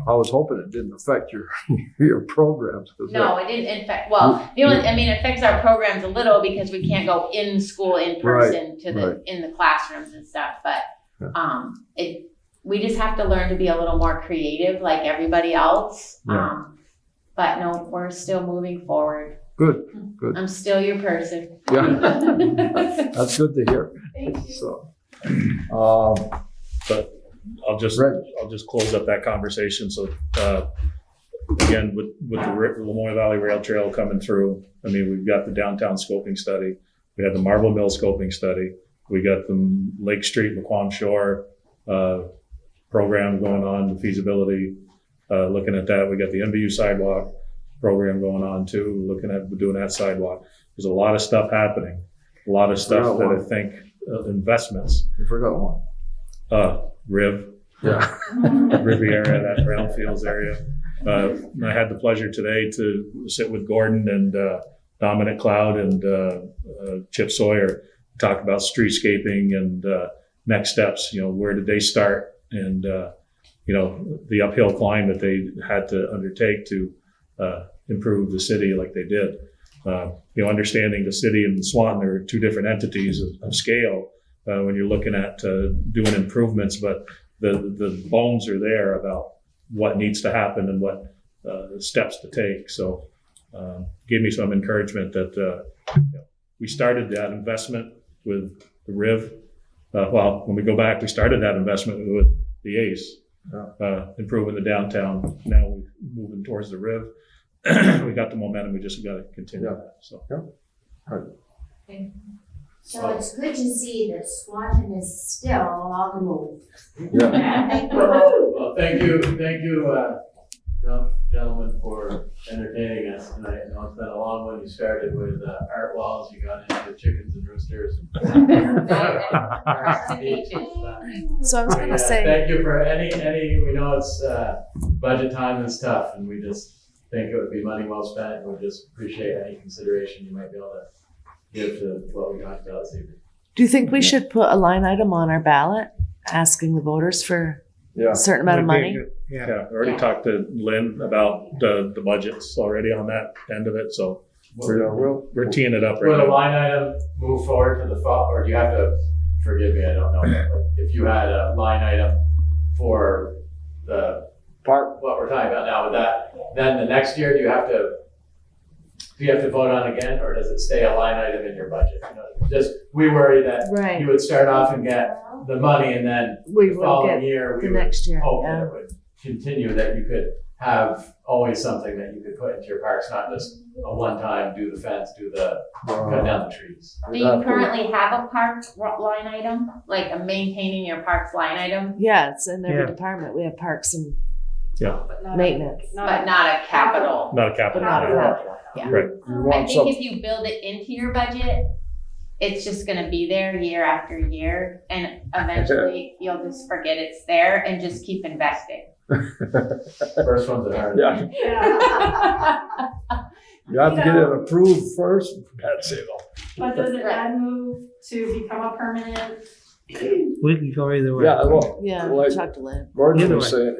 I was hoping it didn't affect your programs. No, it didn't affect, well, it affects our programs a little because we can't go in school in person in the classrooms and stuff, but we just have to learn to be a little more creative like everybody else. But no, we're still moving forward. Good. I'm still your person. Yeah, that's good to hear. Thank you. So, But I'll just close up that conversation. So again, with the Lamoille Valley Rail Trail coming through, I mean, we've got the downtown scoping study. We had the Marble Mill scoping study. We got the Lake Street, McQuam Shore program going on, the feasibility, looking at that. We got the MVU sidewalk program going on too, looking at doing that sidewalk. There's a lot of stuff happening. A lot of stuff that I think investments. You forgot one. Riv. Yeah. Riviera, that brownfields area. I had the pleasure today to sit with Gordon and Dominic Cloud and Chip Sawyer, talk about streetscaping and next steps. You know, where did they start, and you know, the uphill climb that they had to undertake to improve the city like they did. You know, understanding the city and Swanton are two different entities of scale when you're looking at doing improvements, but the bones are there about what needs to happen and what steps to take. So gave me some encouragement that you know, we started that investment with the RIV. Well, when we go back, we started that investment with the ACE, improving the downtown. Now we're moving towards the RIV. We got the momentum. We just got to continue that. So. Okay. So it's good to see that Swanton is still on the move. Well, thank you, gentlemen, for entertaining us tonight. I know it's been a long one. You started with art walls, you got into chickens and roosters. So I was going to say, thank you for any. We know it's budget time and stuff, and we just think it would be money well spent. And we just appreciate any consideration you might be able to give to what we talked about this evening. do you think we should put a line item on our ballot asking the voters for a certain amount of money? Yeah, I already talked to Lynn about the budgets already on that end of it. So we're teeing it up right now. Will a line item move forward to the fall, or do you have to, forgive me, I don't know, but if you had a line item for the part, what we're talking about now, with that, then the next year, do you have to vote on again, or does it stay a line item in your budget? You know, just, we worry that you would start off and get the money, and then the following year, we would hope that it would continue, that you could have always something that you could put into your parks, not just a one-time, do the fence, cut down the trees. Do you currently have a park line item, like a maintaining your parks line item? Yeah, it's in every department. We have parks and maintenance. But not a capital. Not a capital. Yeah. Right. I think if you build it into your budget, it's just going to be there year after year, and eventually you'll just forget it's there and just keep investing. First one's the hardest. You have to get it approved first. That's it. But does it then move to become a permanent? We can go either way. Yeah, well, like talk to Lynn. Gordon was saying,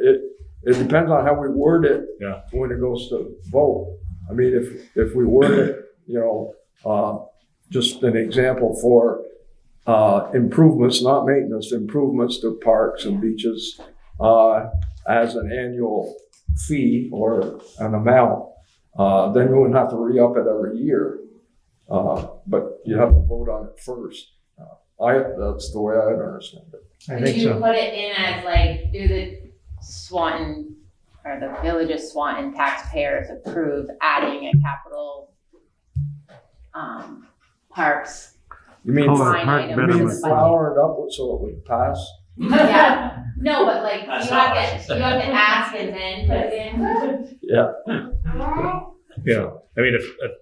it depends on how we word it when it goes to vote. I mean, if we word it, you know, just an example for improvements, not maintenance, improvements to parks and beaches as an annual fee or an amount, then you wouldn't have to re-up it every year. But you have to vote on it first. That's the way I understand it. Did you put it in as like, do the Swanton or the Village of Swanton taxpayers approve adding a capital parks You mean, Call it line park item betterment. to you the mean budget. flower it up so it would pass? Yeah, no, but like, you That's have not what she to, said. you have to ask and then put it in. Yeah. Yeah, I mean, if it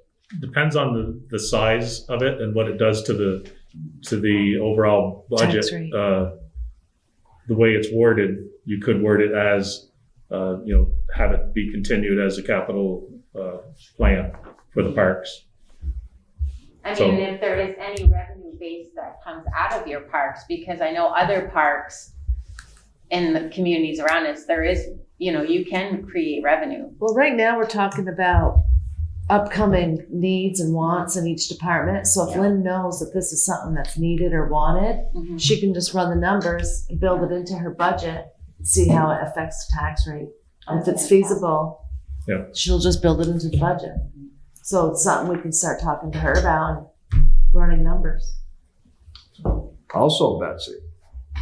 depends on the size of it and what it does to the overall budget. Tax rate. The way it's worded, you could word it as, have it be continued as a capital plan for the parks. I So- mean, if there is any revenue base that comes out of your parks, because I know other parks in the communities around us, there is, you can create revenue. Well, right now we're talking about upcoming needs and wants in each department. So if Lynn knows that this is something that's needed or wanted, she can just run the numbers and build it into her budget, see how it affects the tax rate. And if it's feasible, Yeah. she'll just build it into the budget. So it's something we can start talking to her about and running numbers. Also, Betsy,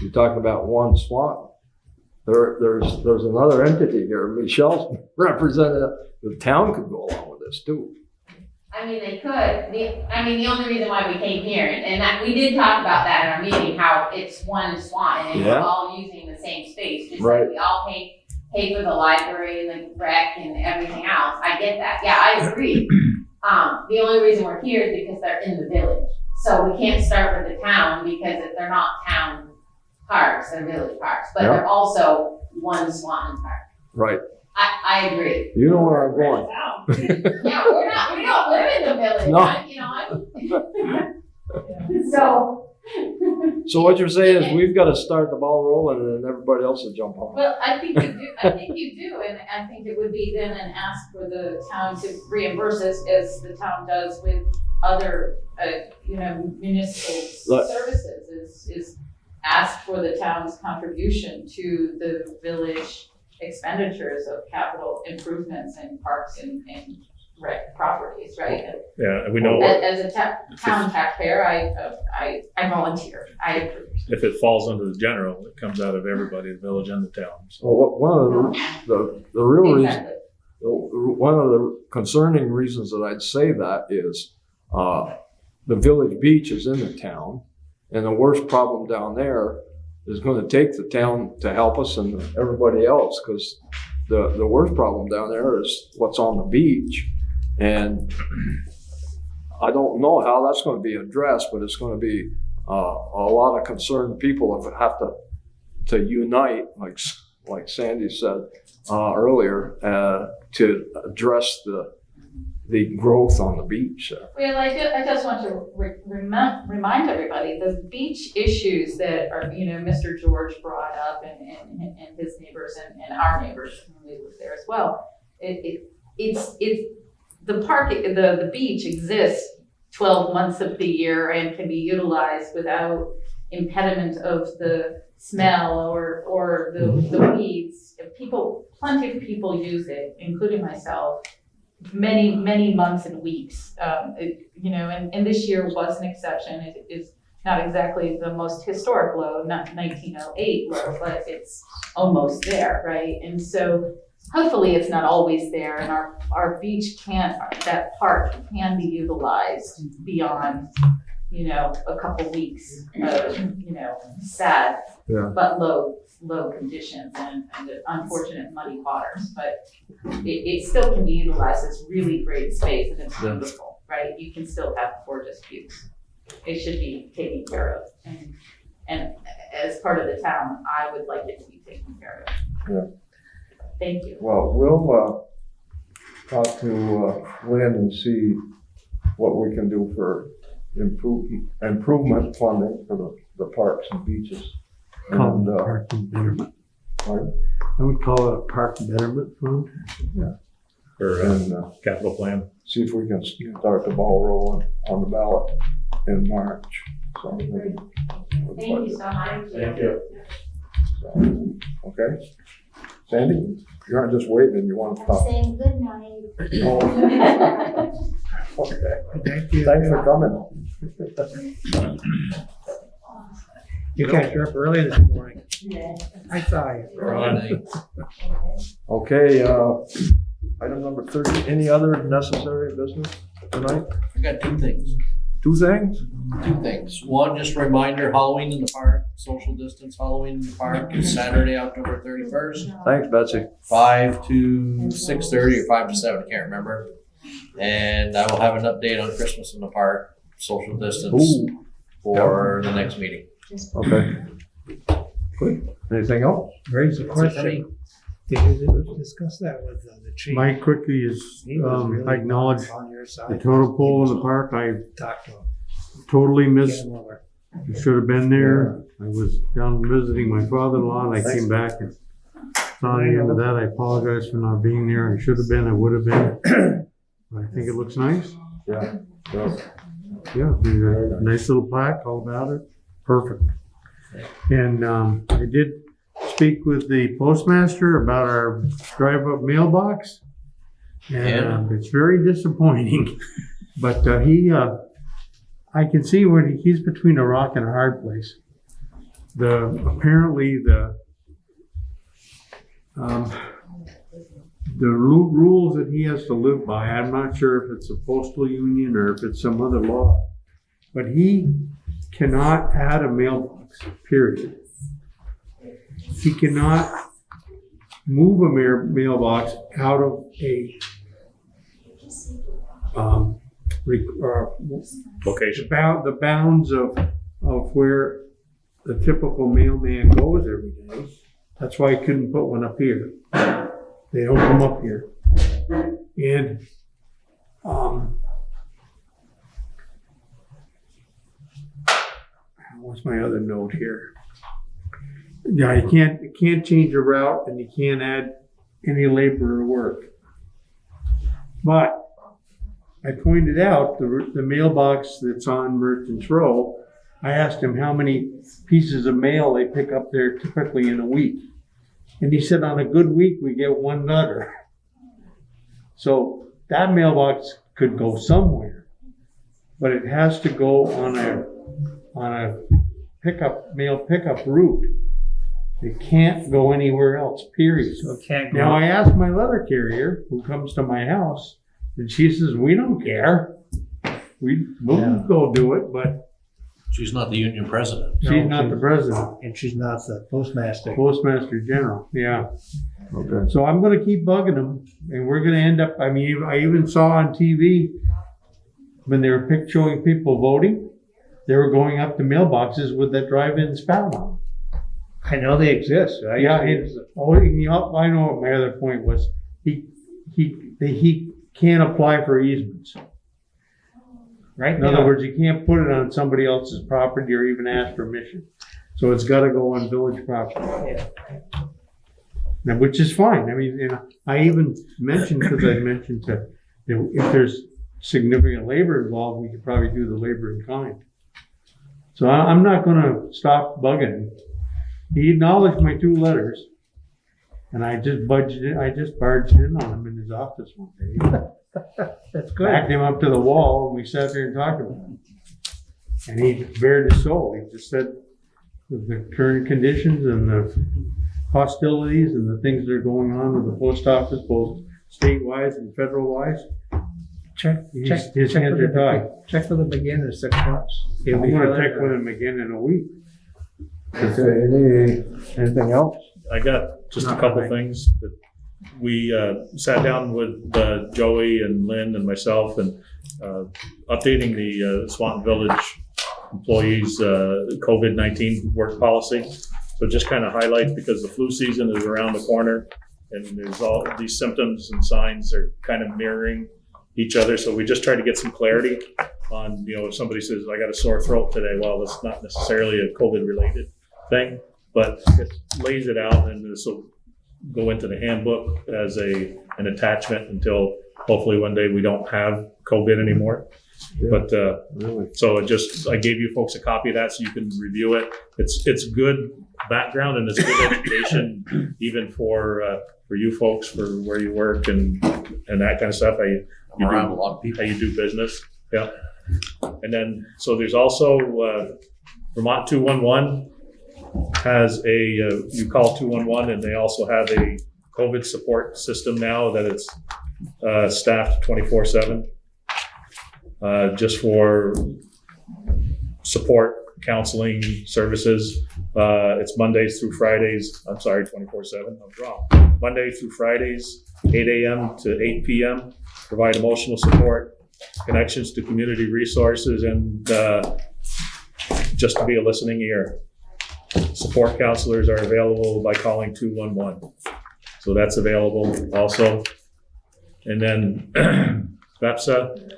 you talk about one Swanton. There's another entity here. Michelle's representative. The town could go along with this too. I mean, they could. The only reason why we came here, and that we did talk about that in our meeting, how it's one Swanton and we're Yeah. all using the same space. Just Right. like we all pay for the library and the rec and everything else. I get that. Yeah, I agree. The only reason we're here is because they're in the village. So we can't start with the town because if they're not town parks, they're village parks, but Yeah. they're also one Swanton park. Right. I agree. You know where I'm going. Yeah, we don't live in the village, No. So, So what you're saying is we've got to start the ball rolling and then everybody else will jump on. Well, I think you do, and I think it would be then an ask for the town to reimburse us as the town does with other, municipal Look. services, is ask for the town's contribution to the village expenditures of capital improvements in parks and rec properties, right? Yeah, and we know As a town taxpayer, I volunteer, I approve. if it falls under the general, it comes out of everybody, the village and the town. So Well, one of the real reason, Exactly. one of the concerning reasons that I'd say that is the village beach is in the town, and the worst problem down there is going to take the town to help us and everybody else, because the worst problem down there is what's on the beach, and I don't know how that's going to be addressed, but it's going to be a lot of concerned people if it have to unite, like Sandy said earlier, to address the growth on the beach there. Well, I just want to remind everybody, the beach issues that are, Mr. George brought up and his neighbors and our neighbors, when we live there as well. It's the park, the beach exists 12 months of the year and can be utilized without impediment of the smell or the weeds. Plenty of people use it, including myself, many months and weeks. And this year was an exception. It is not exactly the most historic low, not 1908 low, but it's almost there, right? And so hopefully it's not always there, and our beach that park can be utilized beyond, a couple weeks of, sad, Yeah. but low conditions and unfortunate muddy waters, but it still can be utilized as really great space, and it's beautiful, right? You can still have gorgeous views. It should be taken care of, and as part of the town, I would like it to be taken care of. Yeah. Thank you. Well, we'll talk to Lynn and see what we can do for improvement funding for the parks and beaches. Call And, it a park and betterment. pardon? I would call it a park and betterment fund. for And capital plan. see if we can start the ball rolling on the ballot in March. So, Thank you so much. Thank you. Okay. Sandy, you aren't just waiting, you want to talk. Saying good night. Oh, okay. Thank you. Thanks for coming. You guys are up early this morning. I saw you. Okay, item number 30, any other necessary business tonight? I got two things. Two things? One, just a reminder, Halloween in the park, social distance Halloween in the park is Saturday, October 31st, Thanks, Betsy. 5 to 6:30 or 5 to 7, I can't remember. And I will have an update on Christmas in the park, social distance Ooh. for the next meeting. Okay. Good. Anything else? Raise the That's it for me. question. Did you discuss that with the chief? Mike quickly is, He was really I acknowledge on your side. the total pole in the park. I Talked to him. totally Get missed, him over. should have been there. I was down visiting my father-in-law and I came back and saw the end of that. I apologize for not being there. I should have been, I would have been. But I think it looks nice. Yeah. Yeah, there's a nice little plaque all about it. Perfect. And I did speak with the postmaster about our drive-up mailbox. And it's very disappointing. But I can see when he's between a rock and a hard place. Apparently the rules that he has to live by, I'm not sure if it's a postal union or if it's some other law, but he cannot add a mailbox, period. He cannot move a mailbox out of a Location. the bounds of where the typical mailman goes every day. That's why he couldn't put one up here. They don't come up here. And what's my other note here? Yeah, you can't change a route and you can't add any labor or work. But I pointed out the mailbox that's on Merchants Row. I asked him how many pieces of mail they pick up there typically in a week. And he said on a good week, we get one letter. So that mailbox could go somewhere, but it has to go on a mail pickup route. It can't go anywhere else, period. So it can't go. Now I asked my letter carrier who comes to my house, and she says, we don't care. We'll go do it, but She's not the union president. she's not the president. And she's not the postmaster. Postmaster General, yeah. Okay. So I'm gonna keep bugging them, and we're gonna end up, I mean, I even saw on TV, when they were showing people voting, they were going up to mailboxes with that drive-in spout on. I know they exist, right? Yeah, I know what my other point was. He can't apply for easements. Right In other now, words, you can't put it on somebody else's property or even ask permission. So it's gotta go on village property. Now, which is fine. I mean, you know, I even mentioned, because I mentioned that if there's significant labor involved, we could probably do the labor in kind. So I'm not gonna stop bugging him. He acknowledged my 2 letters, and I just barged in on him in his office one day. that's good. Backed him up to the wall, and we sat there and talked about it. And he bared his soul. He just said, with the current conditions and the hostilities and the things that are going on with the post office, both state-wise and federal-wise, his hands are tied. Check with them again in 6 months. I'm gonna check with him again in a week. Okay, anything else? I got just a Not couple really. things that we sat down with Joey and Lynn and myself and updating the Swanton Village employees COVID-19 work policy. So just kind of highlight, because the flu season is around the corner and there's all these symptoms and signs are kind of mirroring each other. So we just try to get some clarity on, you know, if somebody says, I got a sore throat today, well, it's not necessarily a COVID related thing, but it lays it out, and this will go into the handbook as an attachment until hopefully one day we don't have COVID anymore. Yeah. But Really? so I gave you folks a copy of that so you can review it. It's good background and it's good education, even for you folks, for where you work and that kind of stuff. I'm around a lot of people. How you do business. Yeah. And then, so there's also Vermont 211 has you call 211, and they also have a COVID support system now that it's staffed 24/7, just for support, counseling services. It's Mondays through Fridays. I'm sorry, 24/7. I'm wrong. Monday through Fridays, 8 a.m. to 8 p.m. Provide emotional support, connections to community resources, and just to be a listening ear. Support counselors are available by calling 211. So that's available also. And then VEPSA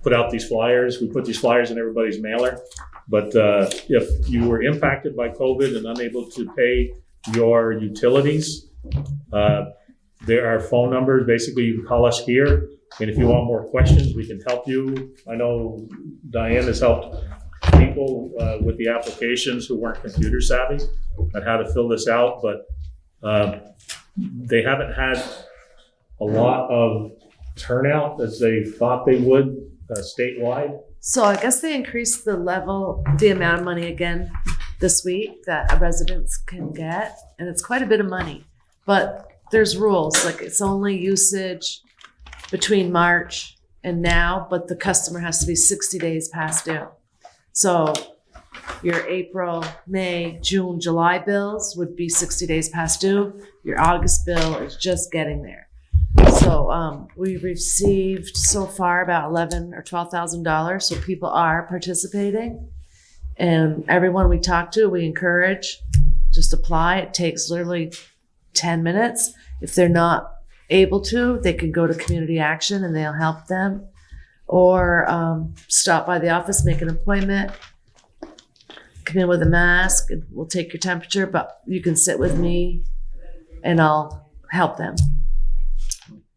put out these flyers. We put these flyers in everybody's mailer. But if you were impacted by COVID and unable to pay your utilities, there are phone numbers. Basically, you can call us here. And if you want more questions, we can help you. I know Diane has helped people with the applications who weren't computer savvy on how to fill this out, but they haven't had a lot of turnout as they thought they would statewide. So I guess they increased the amount of money again this week that residents can get, and it's quite a bit of money. But there's rules, like it's only usage between March and now, but the customer has to be 60 days past due. So your April, May, June, July bills would be 60 days past due. Your August bill is just getting there. So we've received so far about $11,000 or $12,000. So people are participating, and everyone we talk to, we encourage just apply. It takes literally 10 minutes. If they're not able to, they can go to community action and they'll help them, or stop by the office, make an appointment, come in with a mask, and we'll take your temperature, but you can sit with me and I'll help them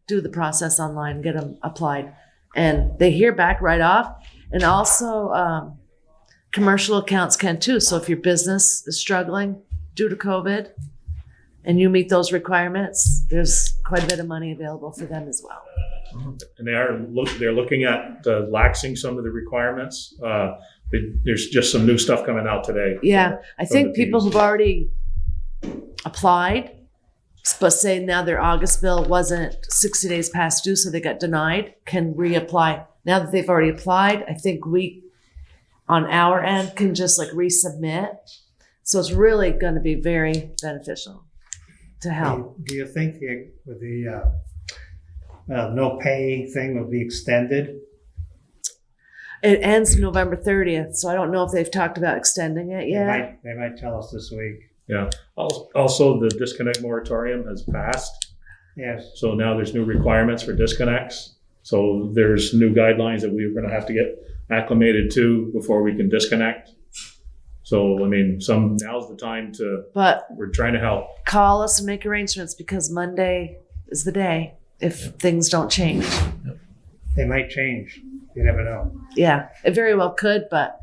do the process online, get them applied. And they hear back right off. And also commercial accounts can too. So if your business is struggling due to COVID and you meet those requirements, there's quite a bit of money available for them as well. And they're looking at laxing some of the requirements. There's just some new stuff coming out today. Yeah, I think people who've already applied, but say now their August bill wasn't 60 days past due, so they got denied, can reapply. Now that they've already applied, I think we, on our end, can just like resubmit. So it's really going to be very beneficial to help. Do you think with the no pay thing will be extended? It ends November 30th, so I don't know if they've talked about extending it yet. They might tell us this week. Yeah. Also, the disconnect moratorium has passed. Yes. So now there's new requirements for disconnects. So there's new guidelines that we're going to have to get acclimated to before we can disconnect. So, I mean, now's the time we're trying to help. Call us and make arrangements, because Monday is the day if things don't change. They might change. You never know. Yeah, it very well could, but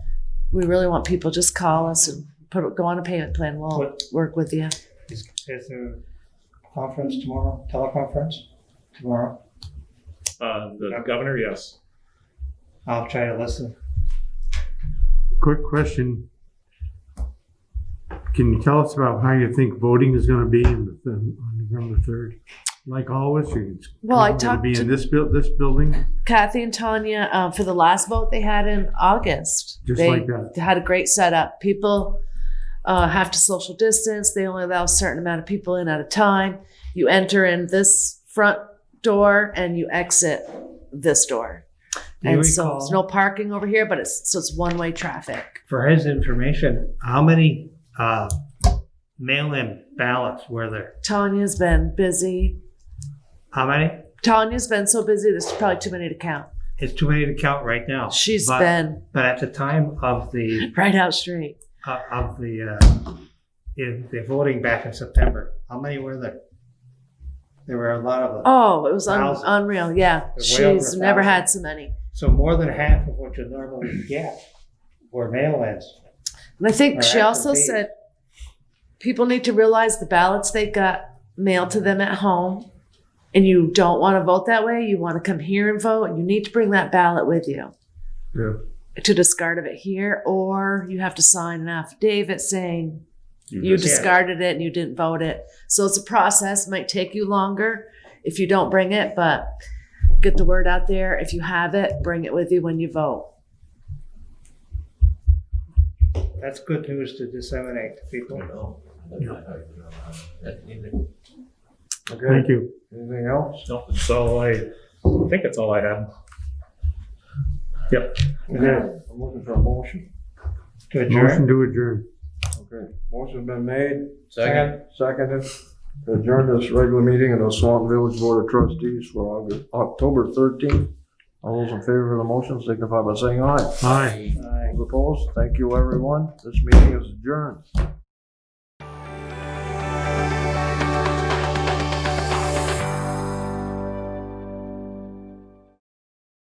we really want people, just call us and go on a payment plan. We'll work with you. Is there a conference tomorrow, teleconference tomorrow? The governor, yes. I'll try to listen. Quick question. Can you tell us about how you think voting is going to be on November 3rd? Like always, I talked be to in this building. Kathy and Tanya for the last vote they had in August. Like that. They had a great setup. People have to social distance. They only allow a certain amount of people in at a time. You enter in this front door and you exit this door. And so there's no parking over here, but it's one-way traffic. For his information, how many mail-in ballots were there? Tanya's been busy. How many? Tanya's been so busy, there's probably too many to count. It's too many to count right now. But at the time of the right out straight the voting back in September, how many were there? There were a lot of them. Oh, it was unreal. Yeah, she's never had so many. So more than half of what you normally get were mail-ins. And I think she also said people need to realize the ballots they got mailed to them at home, and you don't want to vote that way. You want to come here and vote, and you need to bring that ballot with you. Yeah. to discard of it here, or you have to sign an affidavit saying you just- discarded it and you didn't vote it. So it's a process, might take you longer if you don't bring it, but get the word out there. If you have it, bring it with you when you vote. That's good news to disseminate to people. Okay, Thank you. anything else? No, so I think that's all I have. Yep. Okay, I'm looking for a motion. To adjourn. Motion to adjourn. Okay, motion's been made, Second. seconded, to adjourn this regular meeting of the Swanton Village Board of Trustees for October 13th. All those in favor of the motion signify by saying aye. Aye. Those opposed, thank you everyone. This meeting is adjourned.